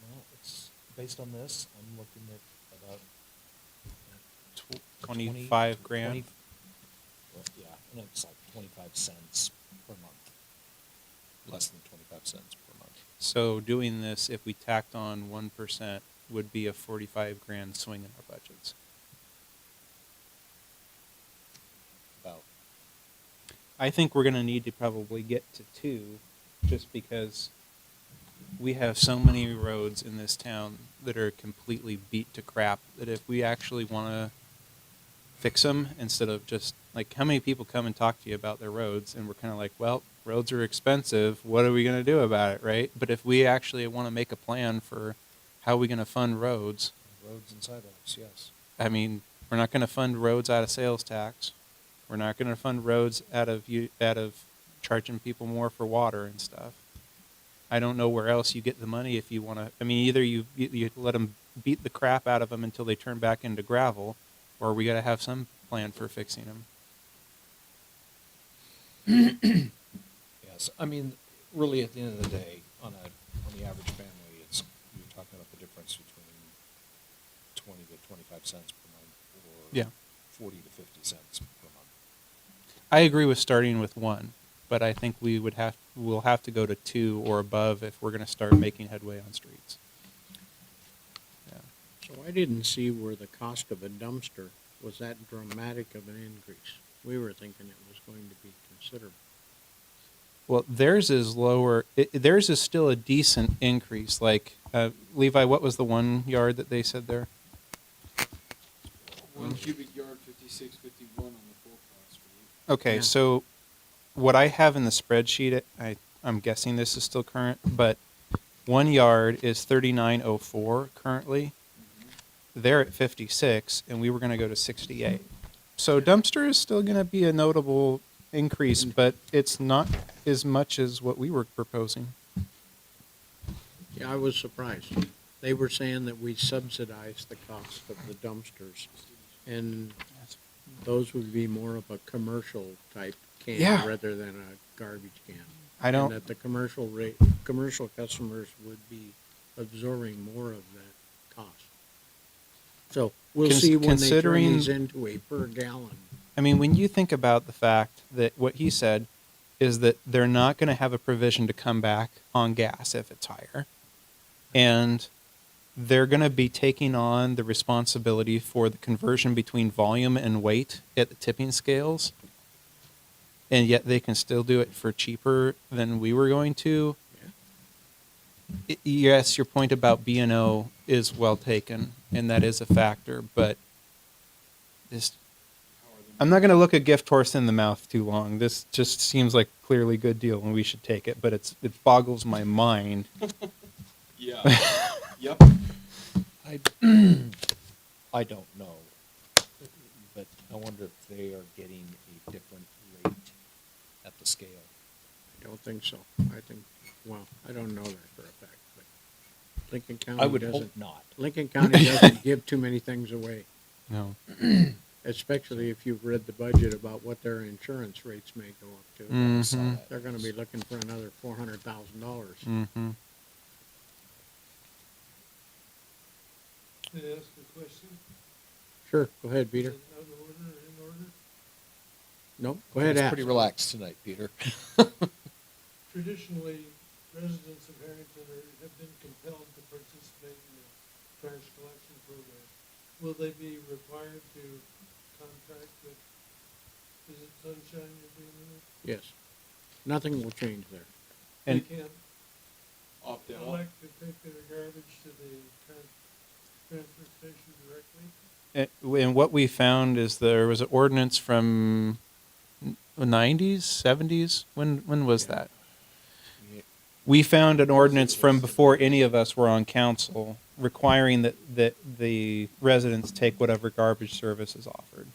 Well, it's, based on this, I'm looking at about 25 grand. 20 well, yeah, and it's like 25 cents per month. Less than 25 cents per month. So doing this, if we tacked on 1%, would be a 45 grand swing in our budgets. About. I think we're going to need to probably get to 2, just because we have so many roads in this town that are completely beat to crap, that if we actually want to fix them, instead of just, like, how many people come and talk to you about their roads, and we're kind of like, well, roads are expensive, what are we going to do about it, right? But if we actually want to make a plan for how we're going to fund roads, Roads and sidewalks, yes. I mean, we're not going to fund roads out of sales tax. We're not going to fund roads out of charging people more for water and stuff. I don't know where else you get the money if you want to. I mean, either you let them beat the crap out of them until they turn back into gravel, or we got to have some plan for fixing them. Yes, I mean, really, at the end of the day, on the average family, you're talking about the difference between 20 to 25 cents per month, or Yeah. 40 to 50 cents per month. I agree with starting with 1, but I think we'll have to go to 2 or above if we're going to start making headway on streets. Yeah. So I didn't see where the cost of a dumpster was that dramatic of an increase. We were thinking it was going to be considerable. Well, theirs is lower. Theirs is still a decent increase. Like, Levi, what was the 1 yard that they said there? 1 cubic yard, 56.51 on the full cost rate. Okay, Yeah. so what I have in the spreadsheet, I'm guessing this is still current, but 1 yard is 39.04 currently. They're at 56, and we were going to go to 68. So dumpster is still going to be a notable increase, but it's not as much as what we were proposing. Yeah, I was surprised. They were saying that we subsidized the cost of the dumpsters, and those would be more of a commercial type can Yeah. rather than a garbage can. I And don't. that the commercial customers would be absorbing more of that cost. So we'll see when they turn Considering- these into a per gallon. I mean, when you think about the fact that what he said is that they're not going to have a provision to come back on gas if it's higher, and they're going to be taking on the responsibility for the conversion between volume and weight at the tipping scales, and yet they can still do it for cheaper than we were going to. Yes, your point about B&O is well taken, and that is a factor, but this, I'm not going to look a gift horse in the mouth too long. This just seems like a clearly good deal, and we should take it, but it boggles my mind. Yeah. Yep. I don't know, but I wonder if they are getting a different rate at the scale. I don't think so. I think, well, I don't know that for a fact, but Lincoln I County would doesn't, hope not. Lincoln County doesn't give too many things away, No. especially if you've read the budget about what their insurance rates may go up to. I saw Mhm. that. They're gonna be looking for another $400,000. Mm-hmm. May I ask a question? Sure, go ahead, Peter. Is it out of order or in order? No, go ahead, It's ask. pretty relaxed tonight, Peter. Traditionally, residents of Harrington have been compelled to participate in the trash collection program. Will they be required to contract with, is it Sunshine you're dealing with? Yes. Nothing will change there. They And- can't Opt out. elect to take their garbage to the transfer station directly? And what we found is there was an ordinance from the 90s, 70s. When was that? We found an ordinance from before any of us were on council requiring that the residents take whatever garbage service is offered.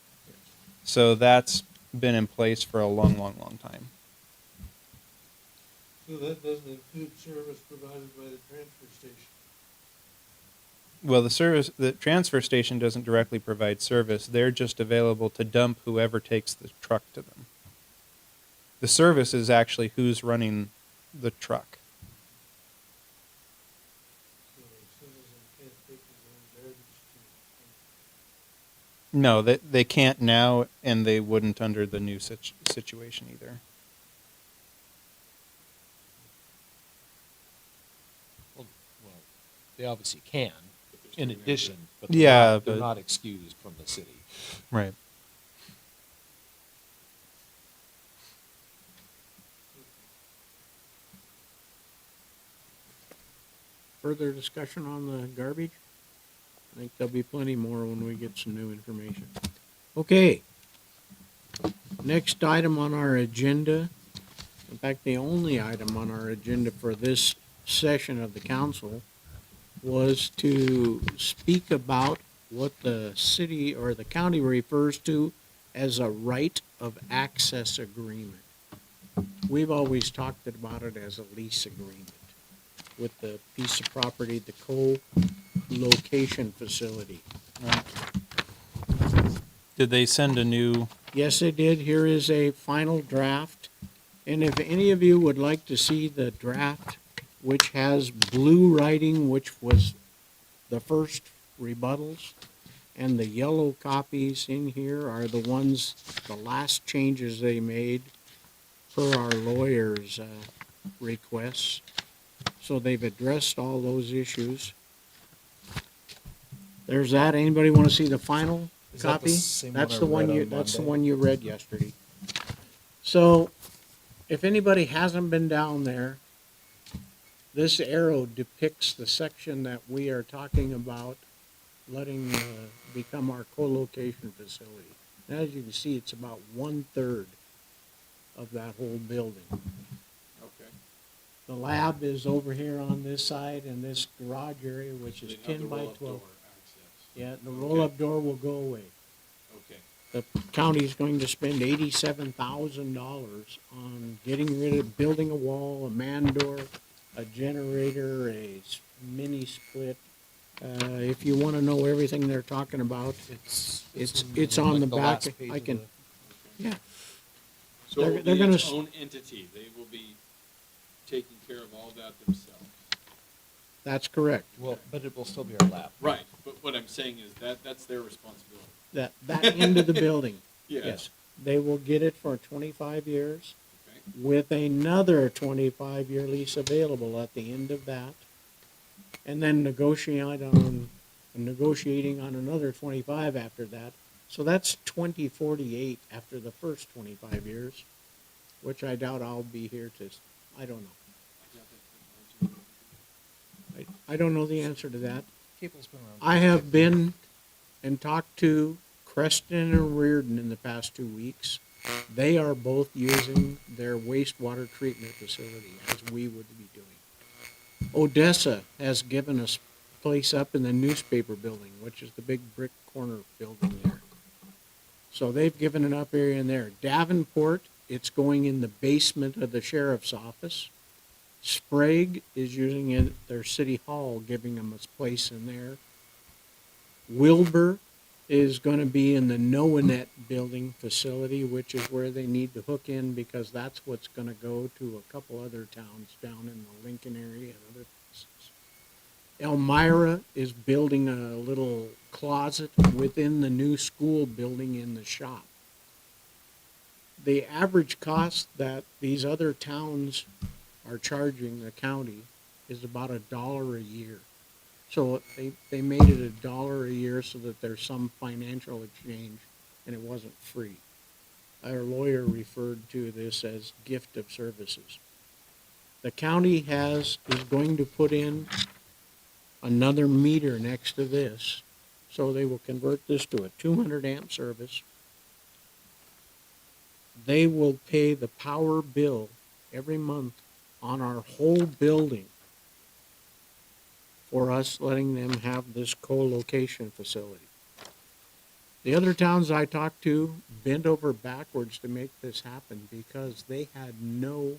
So that's been in place for a long, long, long time. So that doesn't include service provided by the transfer station? Well, the transfer station doesn't directly provide service. They're just available to dump whoever takes the truck to them. The service is actually who's running the truck. So citizen can't take his own garbage to. No, they can't now, and they wouldn't under the new situation either. Well, they obviously can, in still addition, but Yeah, they're but- not excused from the city. Right. Further discussion on the garbage? I think there'll be plenty more when we get some new information. Okay. Next item on our agenda, in fact, the only item on our agenda for this session of the council was to speak about what the city or the county refers to as a right of access agreement. We've always talked about it as a lease agreement with the piece of property, the co-location facility. Did they send a new? Yes, they did. Here is a final draft. And if any of you would like to see the draft, which has blue writing, which was the first rebuttals, and the yellow copies in here are the ones, the last changes they made per our lawyer's requests. So they've addressed all those issues. There's that. Anybody want to see the final Is that the copy? same one That's I the one read you, on that's the Monday? one you read yesterday. So, if anybody hasn't been down there, this arrow depicts the section that we are talking about letting become our co-location facility. And as you can see, it's about 1/3 of that whole building. Okay. The lab is over here on this side, and this garage area, which is They'd have 10 the by roll-up 12. door access. Yeah, the roll-up door will go away. Okay. The county's going to spend $87,000 on getting rid of, building a wall, a man door, a generator, mini split. If you wanna know everything they're talking about, it's on the back. I can, yeah, So They're- it will they're be gonna its s- own entity. They will be taking care of all that themselves. that's correct. Well, but it will still be our lab. Right, but what I'm saying is that's their responsibility. That end of the building, Yes. yes. They will get it for 25 years Okay. with another 25-year lease available at the end of that. And then negotiating on another 25 after that. So that's 2048 after the first 25 years, which I doubt I'll be here to, I don't know. I don't know the answer to that. Cable's been around. I have been and talked to Creston and Reardon in the past 2 weeks. They are both using their wastewater treatment facility as we would be doing. Odessa has given us place up in the newspaper building, which is the big brick corner building there. So they've given an up area in there. Davenport, it's going in the basement of the sheriff's office. Sprague is using it, their city hall, giving them a place in there. Wilbur is gonna be in the Noanet building facility, which is where they need to hook in because that's what's gonna go to a couple other towns down in the Lincoln area and other places. Elmira is building a little closet within the new school building in the shop. The average cost that these other towns are charging the county is about $1 a year. So they made it $1 a year so that there's some financial exchange, and it wasn't free. Our lawyer referred to this as gift of services. The county is going to put in another meter next to this, so they will convert this to a 200 amp service. They will pay the power bill every month on our whole building for us letting them have this co-location facility. The other towns I talked to bent over backwards to make this happen because they had nobody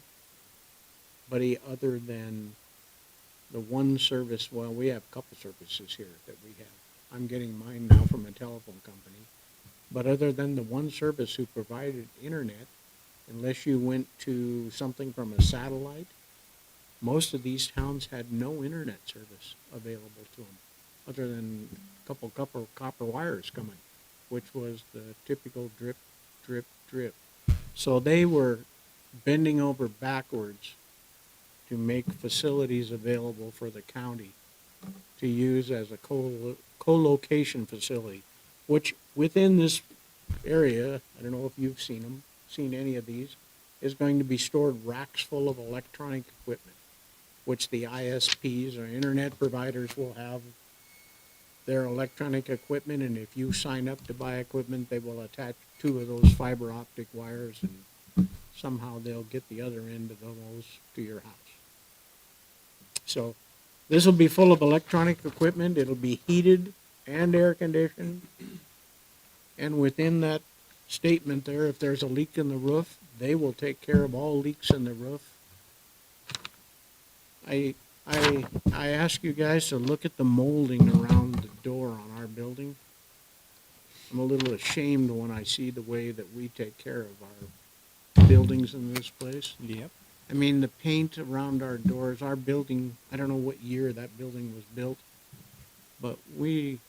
other than the one service. Well, we have a couple services here that we have. I'm getting mine now from a telephone company. But other than the one service who provided internet, unless you went to something from a satellite, most of these towns had no internet service available to them, other than a couple copper wires coming, which was the typical drip, drip, drip. So they were bending over backwards to make facilities available for the county to use as a co-location facility, which within this area, I don't know if you've seen any of these, is going to be stored racks full of electronic equipment, which the ISPs or internet providers will have their electronic equipment, and if you sign up to buy equipment, they will attach 2 of those fiber optic wires, and somehow they'll get the other end of those to your house. So this will be full of electronic equipment. It'll be heated and air conditioned. And within that statement there, if there's a leak in the roof, they will take care of all leaks in the roof. I ask you guys to look at the molding around the door on our building. I'm a little ashamed when I see the way that we take care of our buildings in this place. Yep. I mean, the paint around our doors, our building, I don't know what year that building was built, but we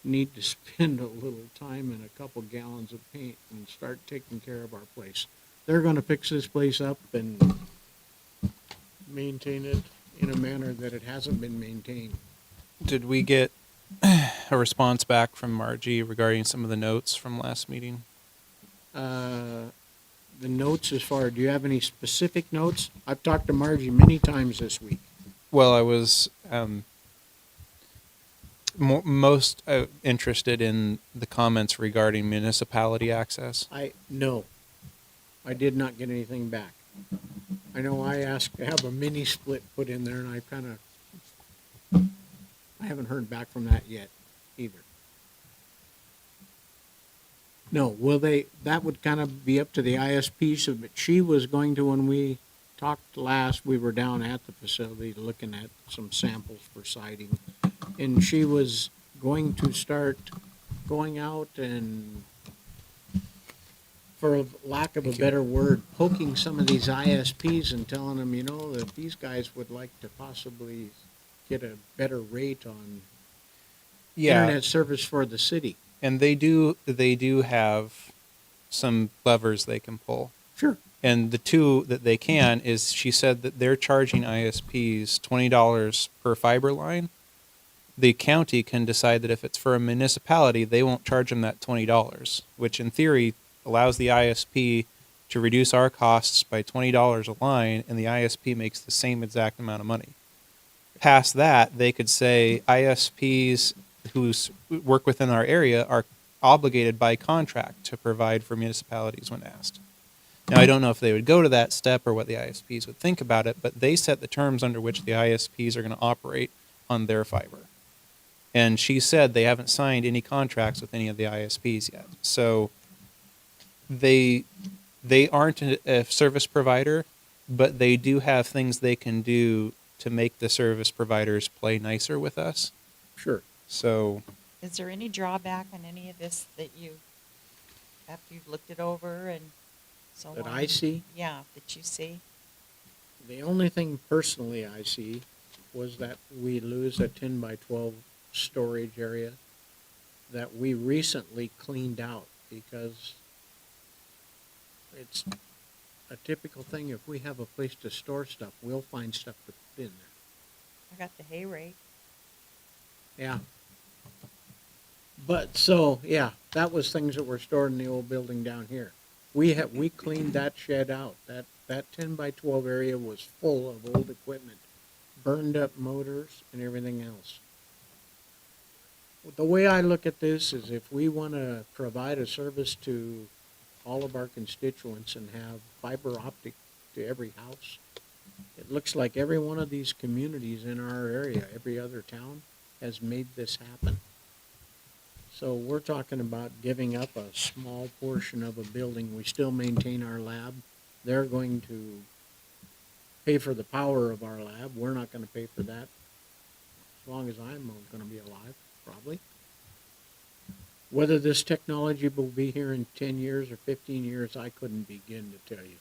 need to spend a little time and a couple gallons of paint and start taking care of our place. They're gonna fix this place up and maintain it in a manner that it hasn't been maintained. Did we get a response back from Margie regarding some of the notes from last meeting? the notes as far, do you have any specific notes? I've talked to Margie many times this week. Well, I was most interested in the comments regarding municipality access. No, I did not get anything back. I know I asked to have a mini split put in there, and I haven't heard back from that yet either. No, that would kind of be up to the ISP, so, but she was going to, when we talked last, we were down at the facility looking at some samples for siding, and she was going to start going out and, for lack of a better word, poking some of these ISPs and telling them, that these guys would like to possibly get a better rate on internet service for the city. And they do have some levers they can pull. Sure. And the two that they can is, she said that they're charging ISPs $20 per fiber line. The county can decide that if it's for a municipality, they won't charge them that $20, which in theory allows the ISP to reduce our costs by $20 a line, and the ISP makes the same exact amount of money. Past that, they could say ISPs who work within our area are obligated by contract to provide for municipalities when asked. Now, I don't know if they would go to that step or what the ISPs would think about it, but they set the terms under which the ISPs are going to operate on their fiber. And she said they haven't signed any contracts with any of the ISPs yet. So they aren't a service provider, but they do have things they can do to make the service providers play nicer with us. Sure. So Is there any drawback on any of this that after you've looked it over and so on? That I see? Yeah, that you see. The only thing personally I see was that we lose a 10 by 12 storage area that we recently cleaned out, because it's a typical thing. If we have a place to store stuff, we'll find stuff to put in there. I got the hay rake. Yeah. But so, yeah, that was things that were stored in the old building down here. We cleaned that shed out. That 10 by 12 area was full of old equipment, burned up motors and everything else. The way I look at this is, if we want to provide a service to all of our constituents and have fiber optic to every house, it looks like every one of these communities in our area, every other town, has made this happen. So we're talking about giving up a small portion of a building. We still maintain our lab. They're going to pay for the power of our lab. We're not going to pay for that as long as I'm going to be alive, probably. Whether this technology will be here in 10 years or 15 years, I couldn't begin to tell you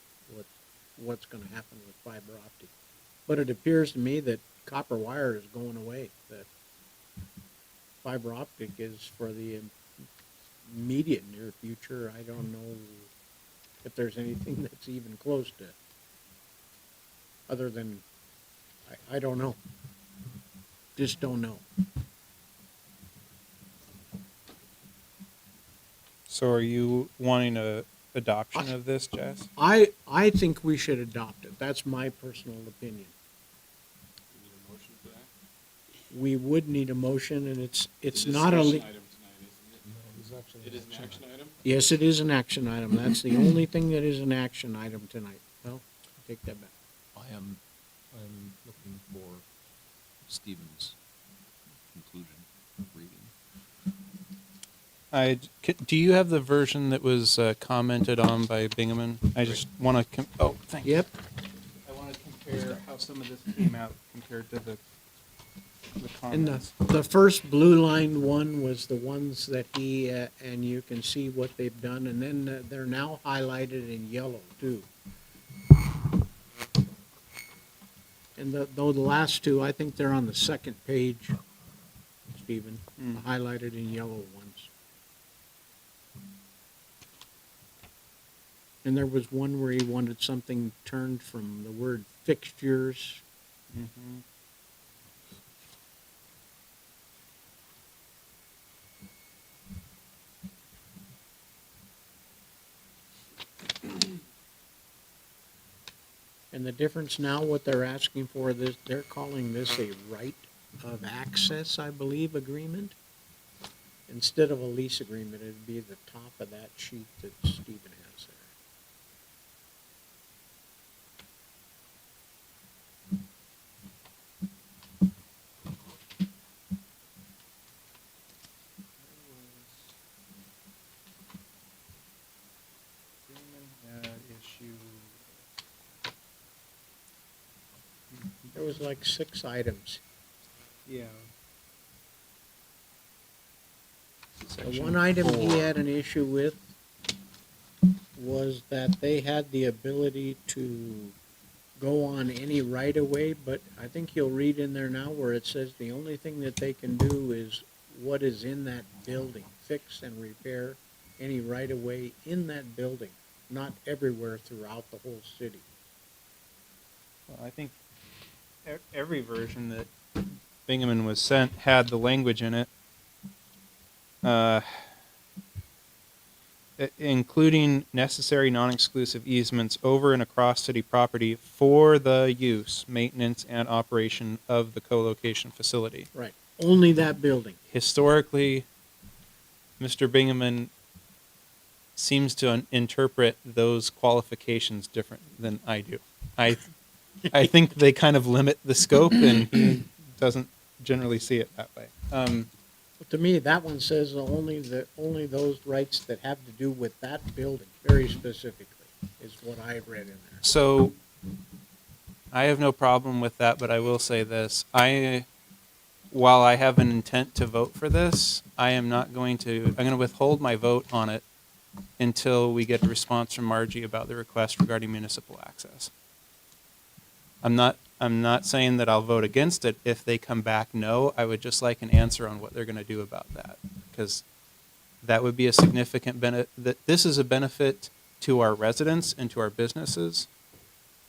what's going to happen with fiber optic. But it appears to me that copper wire is going away, that fiber optic is for the immediate near future. I don't know if there's anything that's even close to, other than, I don't know. Just don't know. So are you wanting a adoption of this, Jess? I think we should adopt it. That's my personal opinion. We need a motion for that? We would need a motion, and it's It's a not a, discussion le- item tonight, isn't it? It is an action item? yes, it is an action item. That's the only thing that is an action item tonight. Well, take that back. I'm looking for Stephen's conclusion of reading. Do you have the version that was commented on by Bingaman? I just want to. Thank you. Yep. I want to compare how some of this came out compared to the And comments. the first blue line one was the ones that he, and you can see what they've done, and then they're now highlighted in yellow too. And though the last two, I think they're on the second page, Stephen, the highlighted in yellow ones. And there was one where he wanted something turned from the word fixtures. Mhm. And the difference now, what they're asking for, this, they're calling this a right of access, I believe, agreement. Instead of a lease agreement, it'd be the top of that sheet that Stephen has there. There was like 6 items. Yeah. The one item he had an issue with was that they had the ability to go on any right-of-way, but I think you'll read in there now where it says the only thing that they can do is what is in that building, fix and repair any right-of-way in that building, not everywhere throughout the whole city. Well, I think every version that Bingaman was sent had the language in it, including necessary non-exclusive easements over and across city property for the use, maintenance, and operation of the co-location facility. Right, only that building. Historically, Mr. Bingaman seems to interpret those qualifications different than I do. I think they kind of limit the scope, and he doesn't generally see it that way. To me, that one says only those rights that have to do with that building, very specifically, is what I read in there. So I have no problem with that, but I will say this. While I have an intent to vote for this, I'm going to withhold my vote on it until we get a response from Margie about the request regarding municipal access. I'm not saying that I'll vote against it. If they come back no, I would just like an answer on what they're going to do about that, because that would be a significant benefit. This is a benefit to our residents and to our businesses.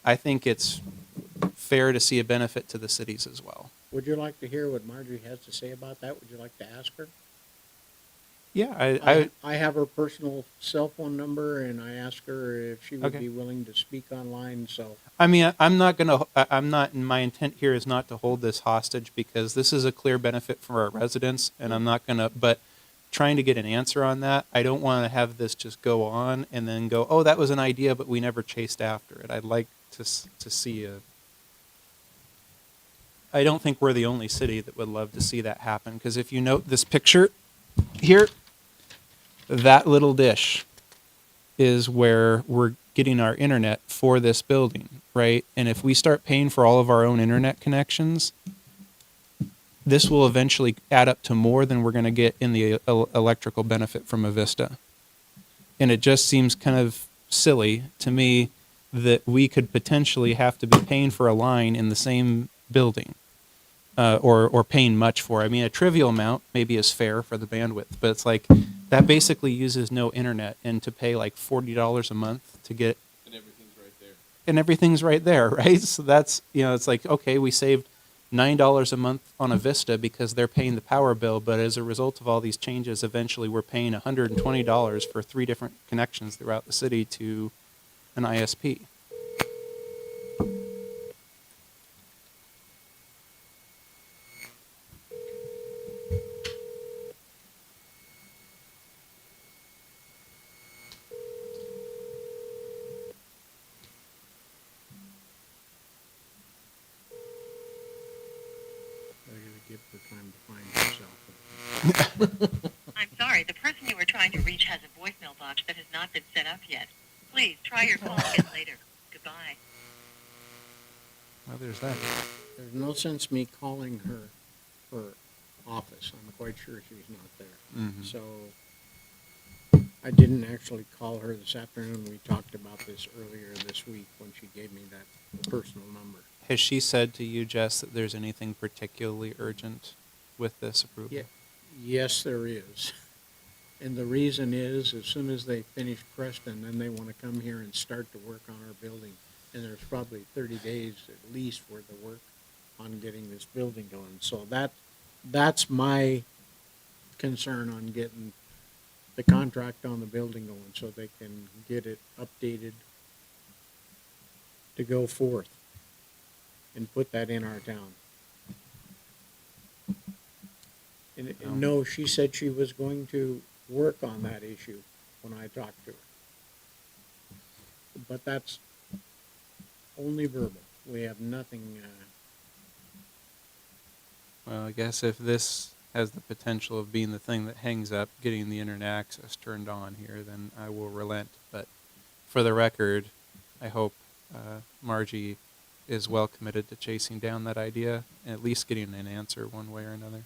I think it's fair to see a benefit to the cities as well. Would you like to hear what Marjorie has to say about that? Would you like to ask her? Yeah, I have her personal cell phone number, and I asked her if she would Okay. be willing to speak online, so. I mean, my intent here is not to hold this hostage, because this is a clear benefit for our residents, and but trying to get an answer on that, I don't want to have this just go on and then go, oh, that was an idea, but we never chased after it. I'd like to see I don't think we're the only city that would love to see that happen, because if you note this picture here, that little dish is where we're getting our internet for this building, right? And if we start paying for all of our own internet connections, this will eventually add up to more than we're going to get in the electrical benefit from Avista. And it just seems kind of silly to me that we could potentially have to be paying for a line in the same building, or paying much for. I mean, a trivial amount maybe is fair for the bandwidth, but it's like that basically uses no internet, and to pay like $40 a month to get, And everything's right there. and everything's right there, right? So that's, it's like, okay, we saved $9 a month on Avista because they're paying the power bill, but as a result of all these changes, eventually we're paying $120 for 3 different connections throughout the city to an ISP. I gotta give her time to find herself. I'm sorry, the person you were trying to reach has a voicemail box that has not been set up yet. Please try your call again later. Goodbye. Well, there's that. There's no sense me calling her office. I'm quite sure she's not there. Mhm. So I didn't actually call her this afternoon. We talked about this earlier this week when she gave me that personal number. Has she said to you, Jess, that there's anything particularly urgent with this approval? Yeah. Yes, there is. And the reason is, as soon as they finish Preston, then they want to come here and start to work on our building. And there's probably 30 days at least worth of work on getting this building going. So that's my concern on getting the contract on the building going, so they can get it updated to go forth and put that in our town. And no, she said she was going to work on that issue when I talked to her. But that's only verbal. We have nothing, Well, I guess if this has the potential of being the thing that hangs up getting the internet access turned on here, then I will relent. But for the record, I hope Margie is well committed to chasing down that idea and at least getting an answer one way or another.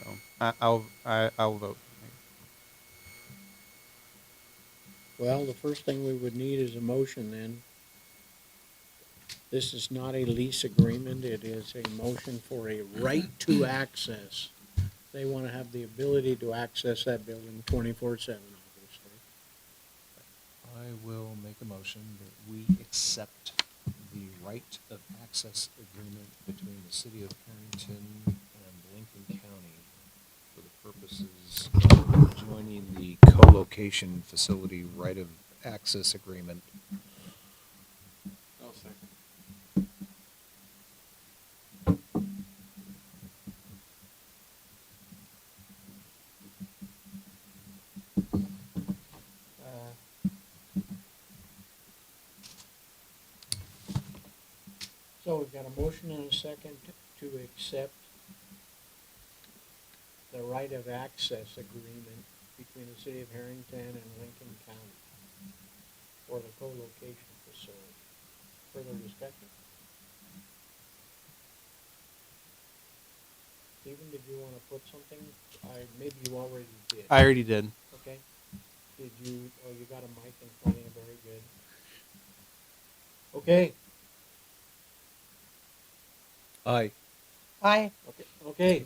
So I'll vote. well, the first thing we would need is a motion then. This is not a lease agreement, it is a motion for a right to access. They want to have the ability to access that building 24/7, obviously. I will make a motion that we accept the right of access agreement between the city of Harrington and Lincoln County for the purposes of joining the co-location facility right of access agreement. I'll second. So we've got a motion and a second to accept the right of access agreement between the city of Harrington and Lincoln County for the co-location facility. Further discussion? Stephen, did you want to put something? Maybe you already did. I already did. Okay. Did you, oh, you got a mic in front of you, very good. Okay. Aye. Aye. Okay,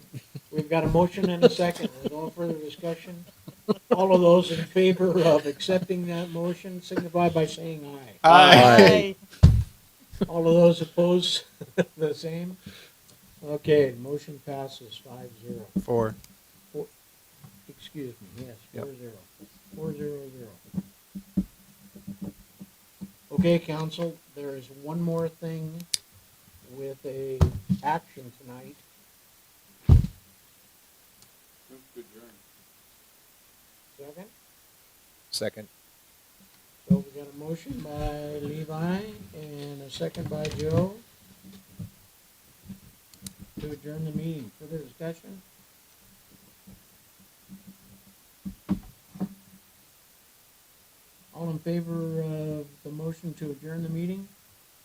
we've got a motion and a second. There's no further discussion. All of those in favor of accepting that motion signify by saying aye. Aye. All of those opposed, the same. Okay, motion passes 5-0. 4. Excuse me, yes, Yep. 4-0. 4-0-0. Okay, council, there is one more thing with a action tonight. Move to adjourn. Second? Second. So we got a motion by Levi and a second by Joe to adjourn the meeting. Further discussion? All in favor of the motion to adjourn the meeting,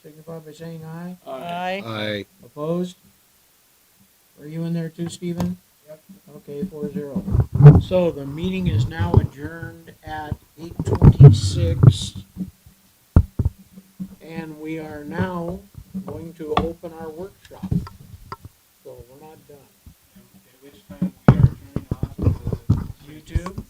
signify by saying aye. Aye. Aye. Opposed? Are you in there too, Stephen? Yep. Okay, 4-0. So the meeting is now adjourned at 8:26. And we are now going to open our workshop. So we're not done. At which time we are turning off the YouTube?